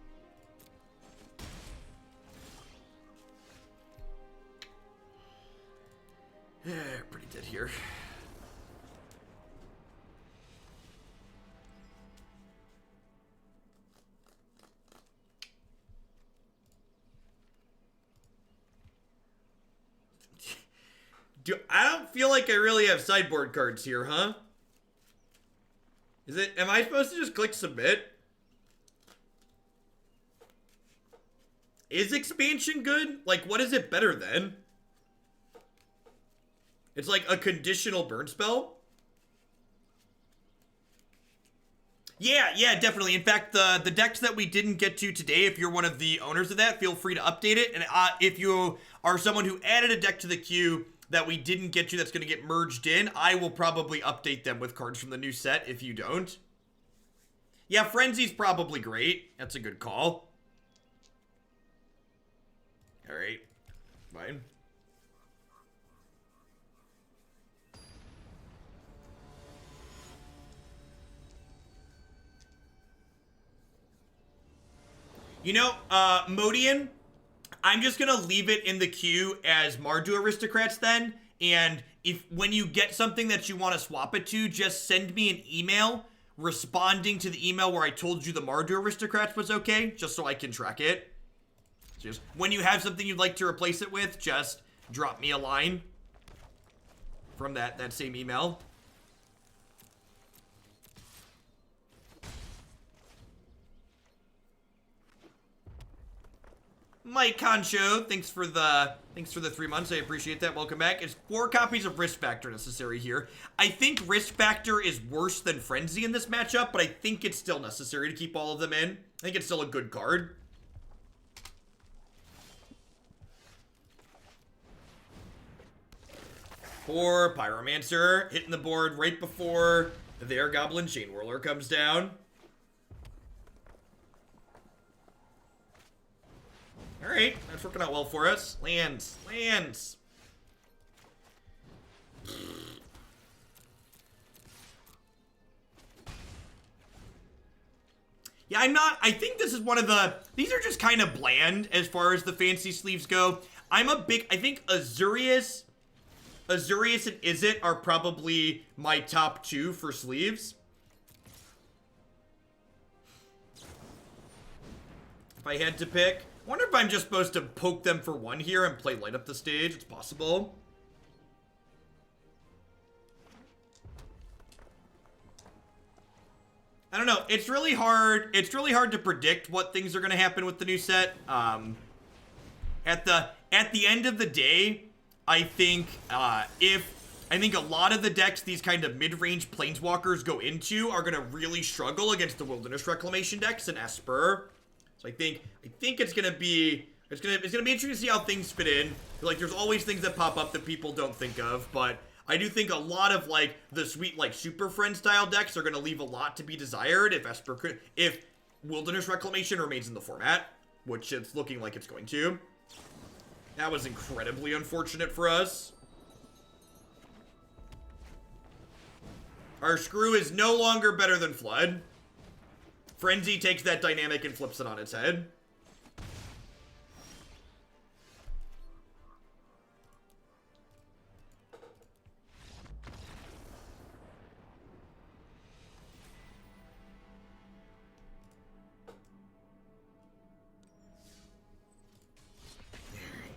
Yeah, pretty dead here. I don't feel like I really have sideboard cards here, huh? Am I supposed to just click submit? Is expansion good? Like, what is it better than? It's like a conditional burn spell? Yeah, definitely. In fact, the decks that we didn't get to today, if you're one of the owners of that, feel free to update it. And if you are someone who added a deck to the queue that we didn't get to that's going to get merged in, I will probably update them with cards from the new set if you don't. Yeah, Frenzy's probably great. That's a good call. Alright. Fine. You know, Modian, I'm just gonna leave it in the queue as Mardu Aristocrats then, and when you get something that you want to swap it to, just send me an email responding to the email where I told you the Mardu Aristocrats was okay, just so I can track it. Just when you have something you'd like to replace it with, just drop me a line from that same email. Mike Concho, thanks for the 3 months. I appreciate that. Welcome back. Is 4 copies of Risk Factor necessary here? I think Risk Factor is worse than Frenzy in this matchup, but I think it's still necessary to keep all of them in. I think it's still a good card. For Pyromancer, hitting the board right before their Goblin Chainwhirler comes down. Alright, that's working out well for us. Lands. Yeah, I think this is one of these are just kind of bland as far as the fancy sleeves go. I think Azurius and Izzet are probably my top 2 for sleeves. If I had to pick. I wonder if I'm just supposed to poke them for 1 here and play light up the stage. It's possible. I don't know. It's really hard to predict what things are going to happen with the new set. At the end of the day, I think a lot of the decks these kind of mid-range planeswalkers go into are going to really struggle against the Wilderness Reclamation decks and Esper. So I think it's gonna be interesting to see how things fit in. Like, there's always things that pop up that people don't think of, but I do think a lot of like the sweet like Super Friend style decks are gonna leave a lot to be desired if Wilderness Reclamation remains in the format, which it's looking like it's going to. That was incredibly unfortunate for us. Our Screw is no longer better than Flood. Frenzy takes that dynamic and flips it on its head.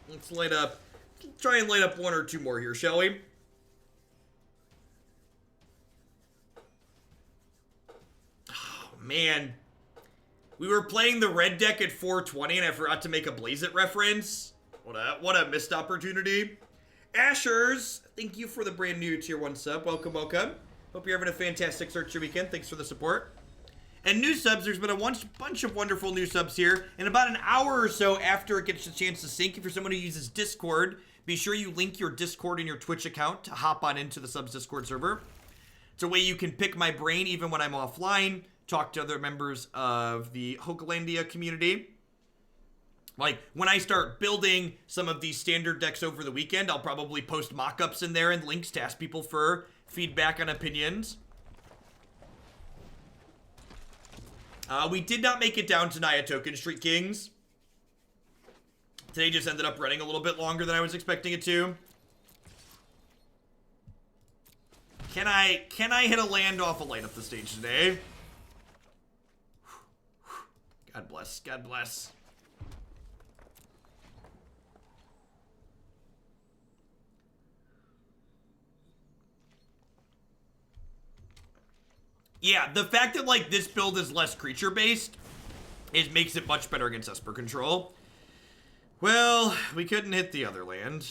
Let's try and light up 1 or 2 more here, shall we? Man, we were playing the red deck at 420 and I forgot to make a Blaze It reference. What a missed opportunity. Ashers, thank you for the brand new tier 1 sub. Welcome. Hope you're having a fantastic search your weekend. Thanks for the support. And new subs, there's been a bunch of wonderful new subs here. In about an hour or so after it gets a chance to sync, if you're someone who uses Discord, be sure you link your Discord and your Twitch account to hop on into the subs Discord server. It's a way you can pick my brain even when I'm offline. talk to other members of the Hokalandia community. Like, when I start building some of these standard decks over the weekend, I'll probably post mock-ups in there and links to ask people for feedback and opinions. We did not make it down to Naya Token Street Kings. Today just ended up running a little bit longer than I was expecting it to. Can I hit a land off a light up the stage today? God bless, God bless. Yeah, the fact that, like, this build is less creature-based makes it much better against Esper control. Well, we couldn't hit the other land.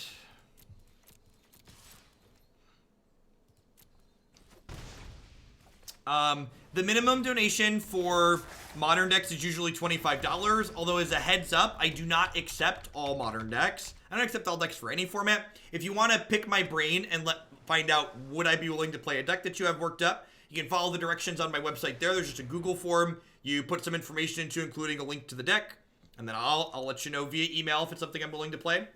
The minimum donation for modern decks is usually $25, although as a heads up, I do not accept all modern decks. I don't accept all decks for any format. If you want to pick my brain and find out would I be willing to play a deck that you have worked up, you can follow the directions on my website there. There's just a Google form. You put some information into, including a link to the deck, and then I'll let you know via email if it's something I'm willing to play,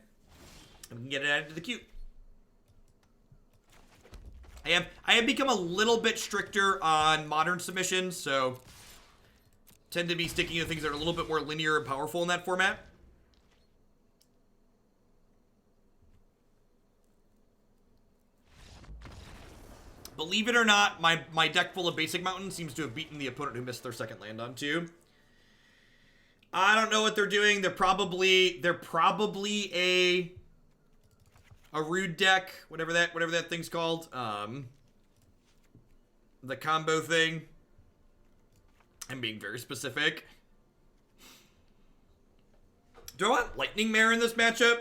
and we can get it added to the queue. I have become a little bit stricter on modern submissions, so tend to be sticking to things that are a little bit more linear and powerful in that format. Believe it or not, my deck full of basic mountains seems to have beaten the opponent who missed their second land on 2. I don't know what they're doing. They're probably a rude deck, whatever that thing's called. The combo thing. I'm being very specific. Do I want Lightning Mare in this matchup?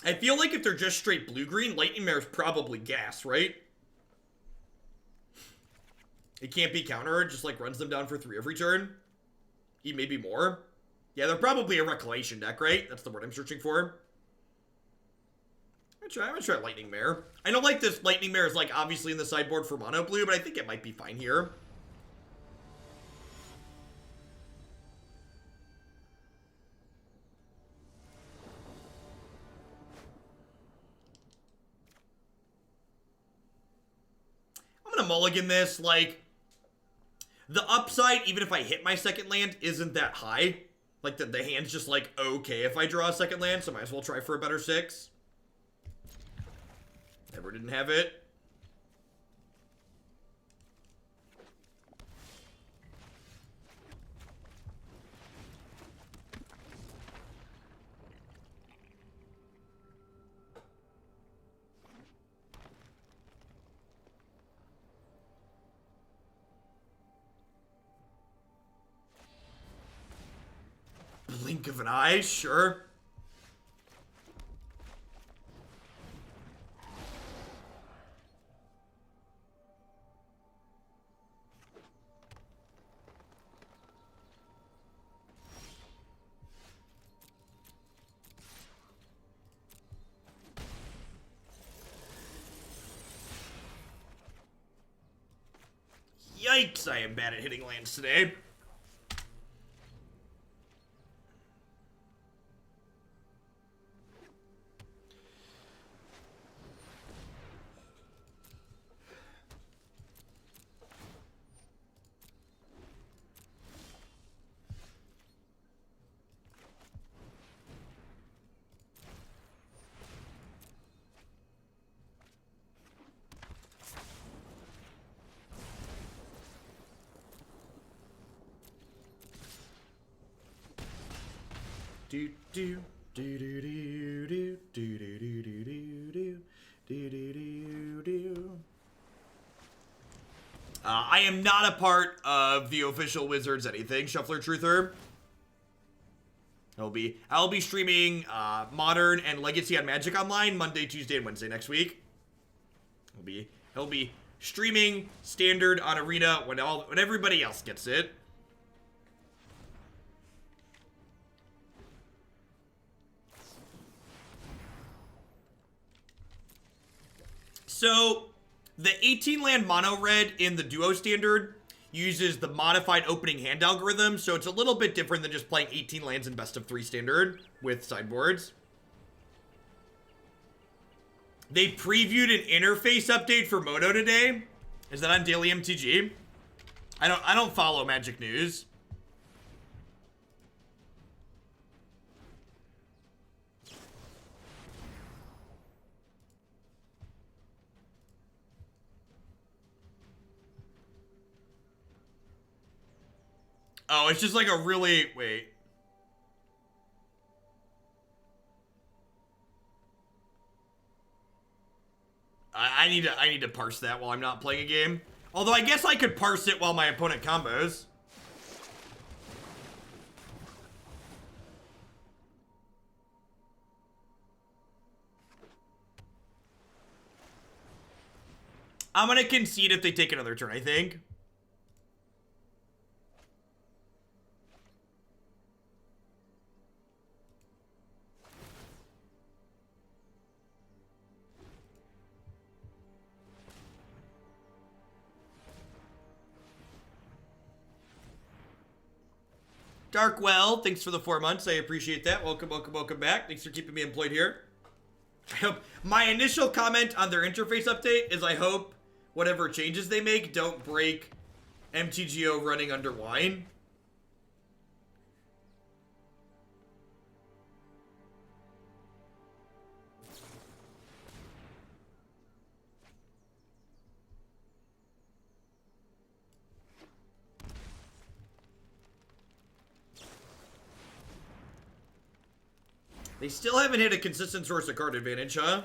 I feel like if they're just straight blue-green, Lightning Mare is probably gas, right? It can't be countered, just like runs them down for 3 every turn. Maybe more. Yeah, they're probably a Reclamation deck, right? That's the word I'm searching for. I'm gonna try Lightning Mare. I don't like this Lightning Mare is like obviously in the sideboard for mono blue, but I think it might be fine here. I'm gonna mulligan this. Like, the upside, even if I hit my second land, isn't that high. Like, the hand's just, like, okay if I draw a second land, so might as well try for a better 6. Never didn't have it. Blink of an eye, sure. Yikes, I am bad at hitting lands today. Do do do do do do do do do do do do do do. I am not a part of the official Wizards anything, Shuffler Truther. I'll be streaming Modern and Legacy on Magic Online Monday, Tuesday, and Wednesday next week. I'll be streaming Standard on Arena when everybody else gets it. So, the 18-land mono red in the Duo Standard uses the modified opening hand algorithm, so it's a little bit different than just playing 18 lands in best of 3 standard with sideboards. They previewed an interface update for Moto today. Is that on Daily MTG? I don't follow Magic News. Oh, it's just like a really... Wait. I need to parse that while I'm not playing a game. Although I guess I could parse it while my opponent combos. I'm gonna concede if they take another turn, I think. Darkwell, thanks for the 4 months. I appreciate that. Welcome, welcome, welcome back. Thanks for keeping me employed here. I hope my initial comment on their interface update is I hope whatever changes they make don't break MTGO running under wine. They still haven't hit a consistent source of card advantage, huh?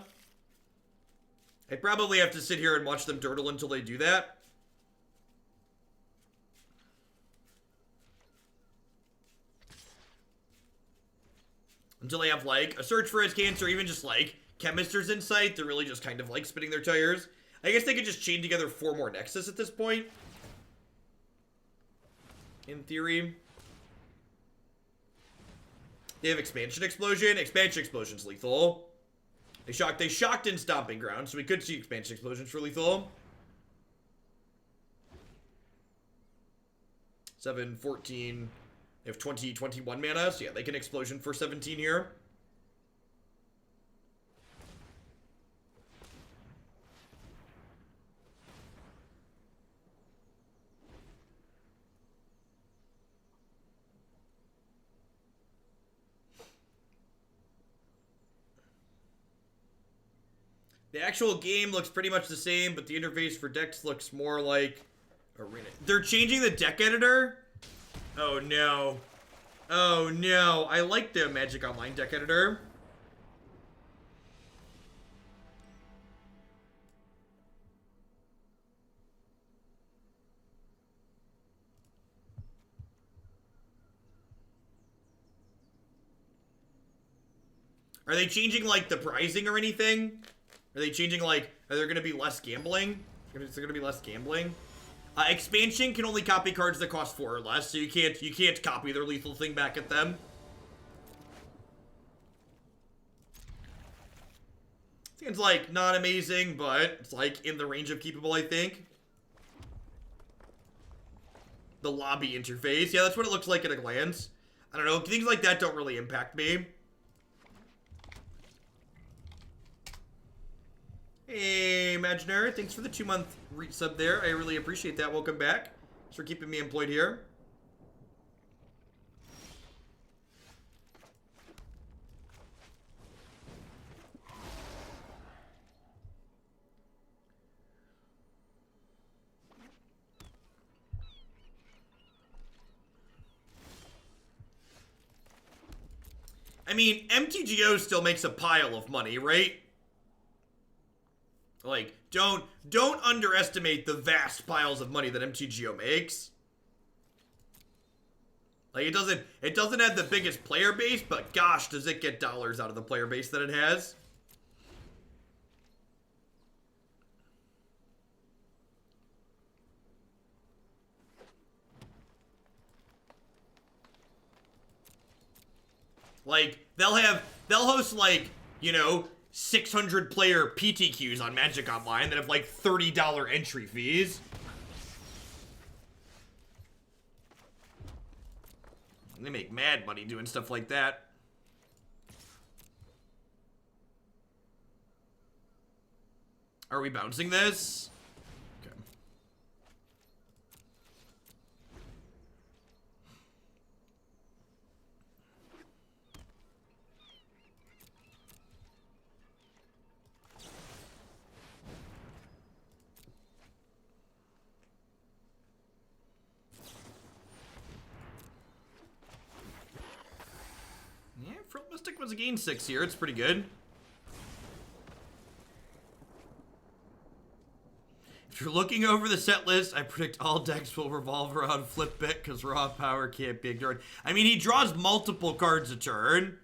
I probably have to sit here and watch them durdle until they do that. Until they have, like, a Search for Askance or even just, like, Chemist's Insight. They're really just kind of, like, spinning their tires. I guess they could just chain together 4 more Nexus at this point. In theory. They have Expansion Explosion. Expansion Explosion's lethal. They shocked in Stomping Ground, so we could see Expansion Explosions for lethal. 7, 14. They have 20, 21 mana, so yeah, they can Explosion for 17 here. The actual game looks pretty much the same, but the interface for decks looks more like Arena. They're changing the deck editor? Oh no. Oh no. I like the Magic Online deck editor. Are they changing, like, the pricing or anything? Are they changing, like, are there going to be less gambling? Is there going to be less gambling? Expansion can only copy cards that cost 4 or less, so you can't copy their lethal thing back at them. Seems like not amazing, but it's like in the range of keepable, I think. The lobby interface. Yeah, that's what it looks like at a glance. I don't know, things like that don't really impact me. Hey, Imaginary, thanks for the 2-month resub there. I really appreciate that. Welcome back. Thanks for keeping me employed here. I mean, MTGO still makes a pile of money, right? Like, don't underestimate the vast piles of money that MTGO makes. Like, it doesn't have the biggest player base, but gosh, does it get dollars out of the player base that it has. Like, they'll host, like, you know, 600 player PTQs on Magic Online that have like $30 entry fees. They make mad money doing stuff like that. Are we bouncing this? Okay. Yeah, Front Mystic was a gain 6 here. It's pretty good. If you're looking over the set list, I predict all decks will revolve around Flip Bit because raw power can't be ignored. I mean, he draws multiple cards a turn.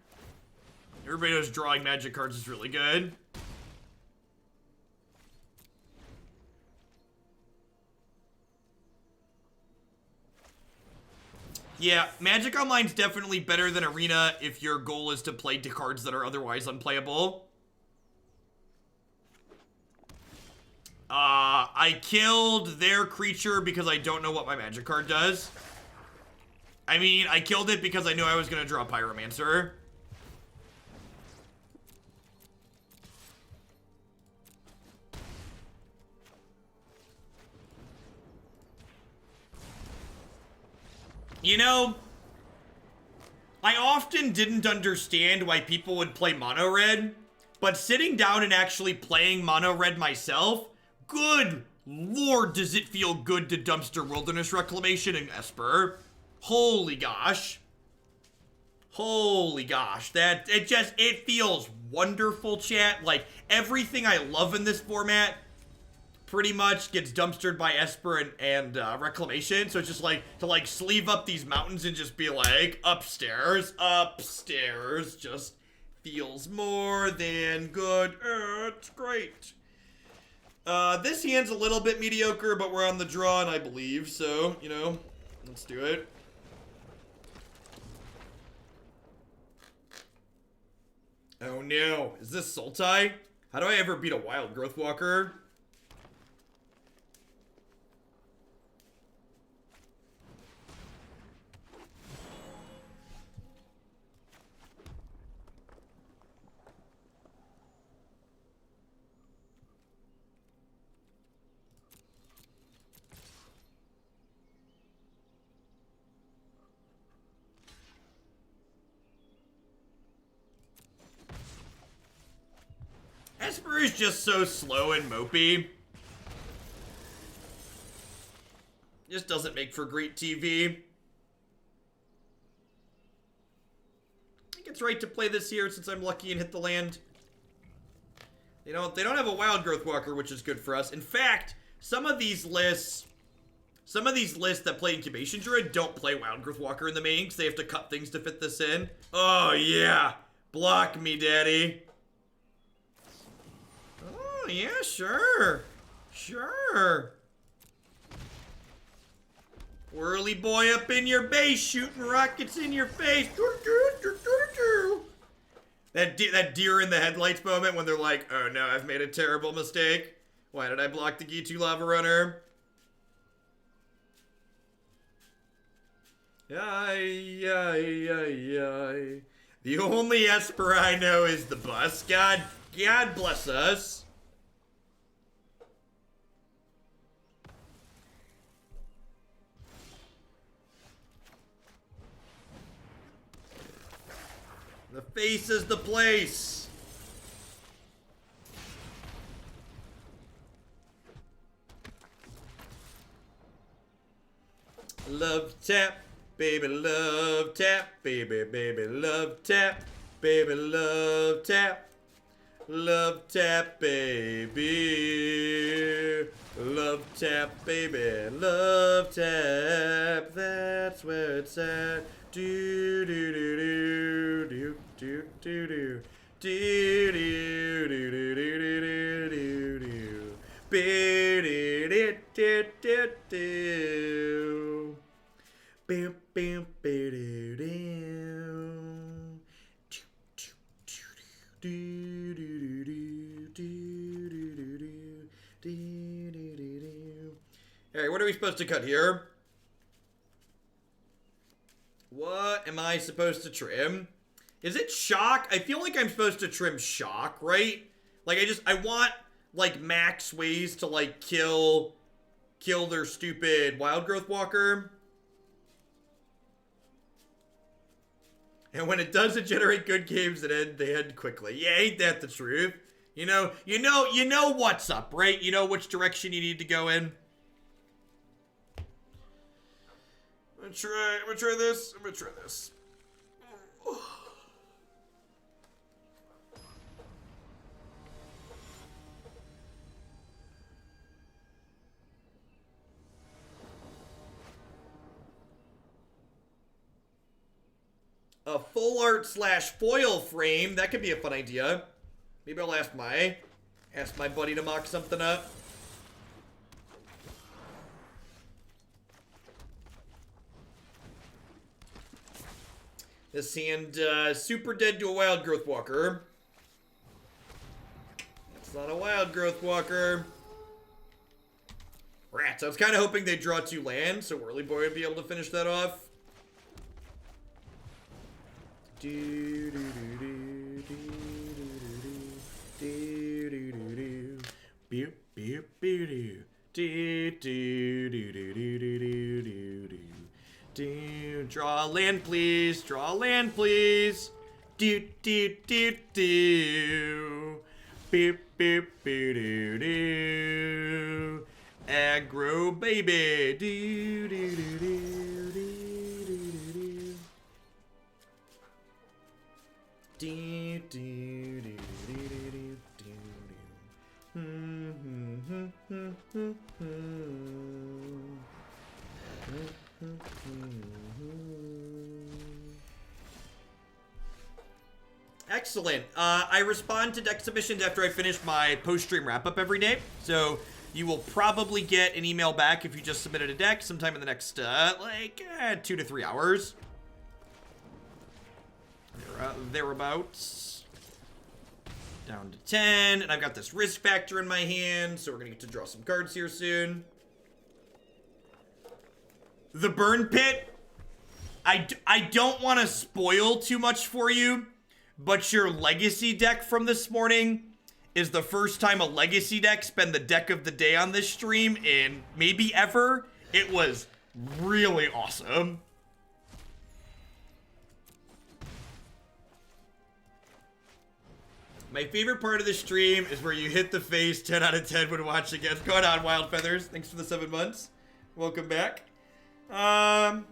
Everybody knows drawing magic cards is really good. Yeah, Magic Online's definitely better than Arena if your goal is to play cards that are otherwise unplayable. I killed their creature because I don't know what my magic card does. I mean, I killed it because I knew I was going to draw Pyromancer. You know, I often didn't understand why people would play mono red, but sitting down and actually playing mono red myself, good lord does it feel good to dumpster Wilderness Reclamation and Esper. Holy gosh. Holy gosh. It feels wonderful, chat. Like, everything I love in this format pretty much gets dumpstered by Esper and Reclamation. So it's just like, to like sleeve up these mountains and just be like, upstairs, just feels more than good. It's great. This hand's a little bit mediocre, but we're on the draw, and I believe, so, you know, let's do it. Oh no, is this Sultai? How do I ever beat a Wild Growth Walker? Esper is just so slow and mopey. Just doesn't make for great TV. I think it's right to play this here since I'm lucky and hit the land. They don't have a Wild Growth Walker, which is good for us. In fact, some of these lists that play Incubation Druid don't play Wild Growth Walker in the main because they have to cut things to fit this in. Oh yeah, block me, daddy. Oh, yeah, sure. Sure. Whirly boy up in your base, shooting rockets in your face. That deer in the headlights moment when they're like, oh no, I've made a terrible mistake. Why did I block the Ghitu Lavarunner? The only Esper I know is the bus. God bless us. The face is the place. Love tap, baby, love tap, baby, baby, love tap, baby, love tap, love tap, baby, love tap, baby, love tap. That's where it's at. Do do do do do do do do do do do do do do do do do. Bam bam do do do. Alright, what are we supposed to cut here? What am I supposed to trim? Is it shock? I feel like I'm supposed to trim shock, right? Like, I want, like, max ways to, like, kill their stupid Wild Growth Walker. And when it doesn't generate good games, they end quickly. Yeah, ain't that the truth? You know what's up, right? You know which direction you need to go in. I'm gonna try this. A full art / foil frame. That could be a fun idea. Maybe I'll ask my buddy to mock something up. This hand, super dead to a Wild Growth Walker. It's not a Wild Growth Walker. Rats. I was kind of hoping they'd draw 2 lands, so Whirly Boy would be able to finish that off. Draw a land, please. Draw a land, please. Do do do do. Beep beep beep do do. Aggro, baby. Do do do do do do. Do do do do do do. Excellent. I respond to deck submissions after I finish my post-stream wrap-up every day, so you will probably get an email back if you just submitted a deck sometime in the next, 2 to 3 hours. Thereabouts. Down to 10, and I've got this risk factor in my hand, so we're gonna get to draw some cards here soon. The Burn Pit. I don't want to spoil too much for you, but your Legacy deck from this morning is the first time a Legacy deck's been the deck of the day on this stream in maybe ever. It was really awesome. My favorite part of the stream is where you hit the face 10 out of 10 when watching it. What's going on, Wild Feathers? Thanks for the 7 months. Welcome back. What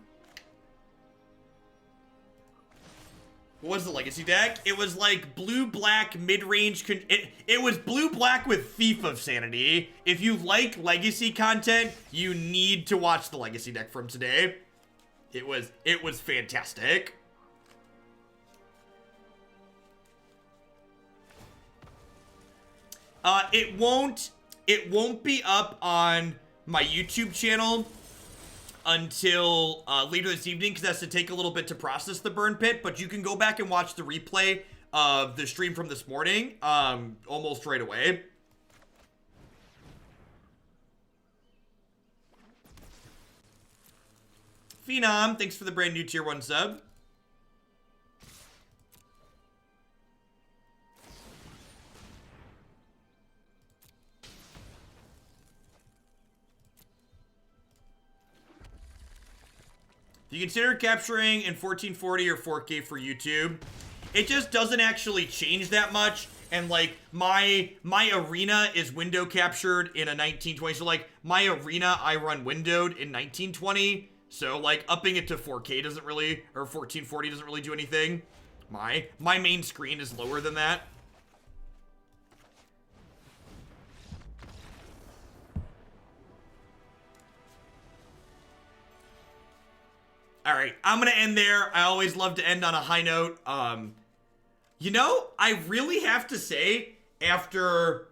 was the Legacy deck? It was like blue-black mid-range. It was blue-black with Thief of Sanity. If you like Legacy content, you need to watch the Legacy deck from today. It was fantastic. It won't be up on my YouTube channel until later this evening, because it has to take a little bit to process the Burn Pit, but you can go back and watch the replay of the stream from this morning almost right away. Phenom, thanks for the brand new tier 1 sub. Do you consider capturing in 1440 or 4K for YouTube? It just doesn't actually change that much. And like my arena is window captured in a 1920. So like my arena I run windowed in 1920. So like upping it to 4K doesn't really, or 1440 doesn't really do anything. My main screen is lower than that. All right, I'm gonna end there. I always love to end on a high note. You know, I really have to say, after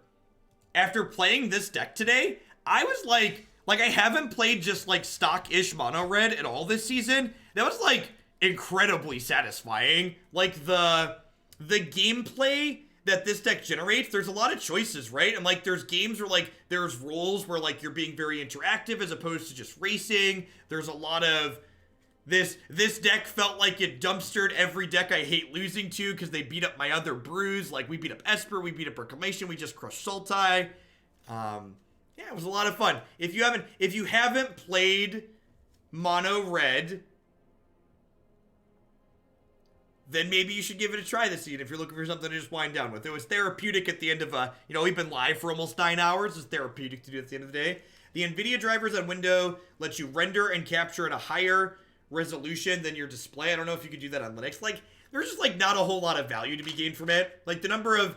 playing this deck today, I was like I haven't played just like stock-ish mono red at all this season. That was like incredibly satisfying. Like the gameplay that this deck generates, there's a lot of choices, right? And like there's games where like there's roles where like you're being very interactive as opposed to just racing. There's a lot of This deck felt like it dumpstered every deck I hate losing to because they beat up my other brews. Like, we beat up Esper, we beat up Reclamation, we just crushed Sultai. Yeah, it was a lot of fun. If you haven't played Mono Red, then maybe you should give it a try this season if you're looking for something to just wind down with. It was therapeutic at the end of we've been live for almost 9 hours. It's therapeutic to do at the end of the day. The NVIDIA drivers on Windows let you render and capture at a higher resolution than your display. I don't know if you could do that on Linux. Like, there's just like not a whole lot of value to be gained from it. Like the number of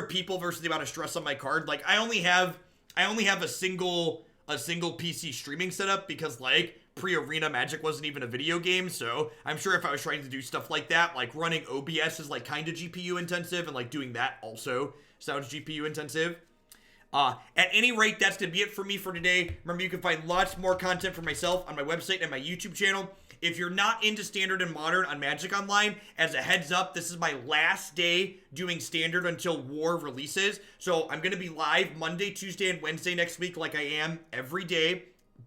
people versus the amount of stress on my card. Like I only have a single PC streaming setup because like pre-arena Magic wasn't even a video game. So I'm sure if I was trying to do stuff like that, like running OBS is like kind of GPU intensive, and like doing that also sounds GPU intensive. At any rate, that's going to be it for me for today. Remember, you can find lots more content for myself on my website and my YouTube channel. If you're not into Standard and Modern on Magic Online, as a heads up, this is my last day doing Standard until War releases. So I'm going to be live Monday, Tuesday, and Wednesday next week like I am every day,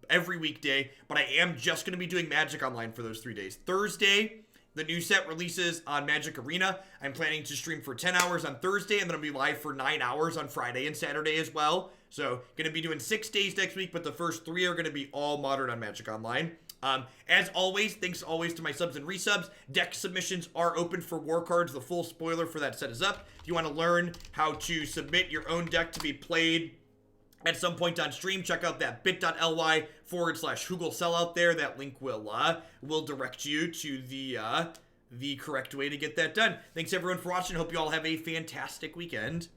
every weekday. But I am just going to be doing Magic Online for those 3 days. Thursday, the new set releases on Magic Arena. I'm planning to stream for 10 hours on Thursday, and then I'll be live for 9 hours on Friday and Saturday as well. So, going to be doing 6 days next week, but the first 3 are going to be all Modern on Magic Online. As always, thanks always to my subs and resubs. Deck submissions are open for War Cards. The full spoiler for that set is up. If you want to learn how to submit your own deck to be played at some point on stream, check out that bit.ly/Hugel sellout there. That link will direct you to the correct way to get that done. Thanks everyone for watching. Hope you all have a fantastic weekend.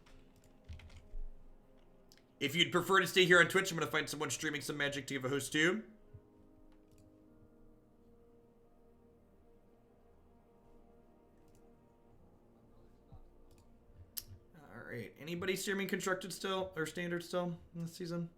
If you'd prefer to stay here on Twitch, I'm going to find someone streaming some Magic to give a host to. Alright, anybody streaming Constructed still, or Standard still in this season?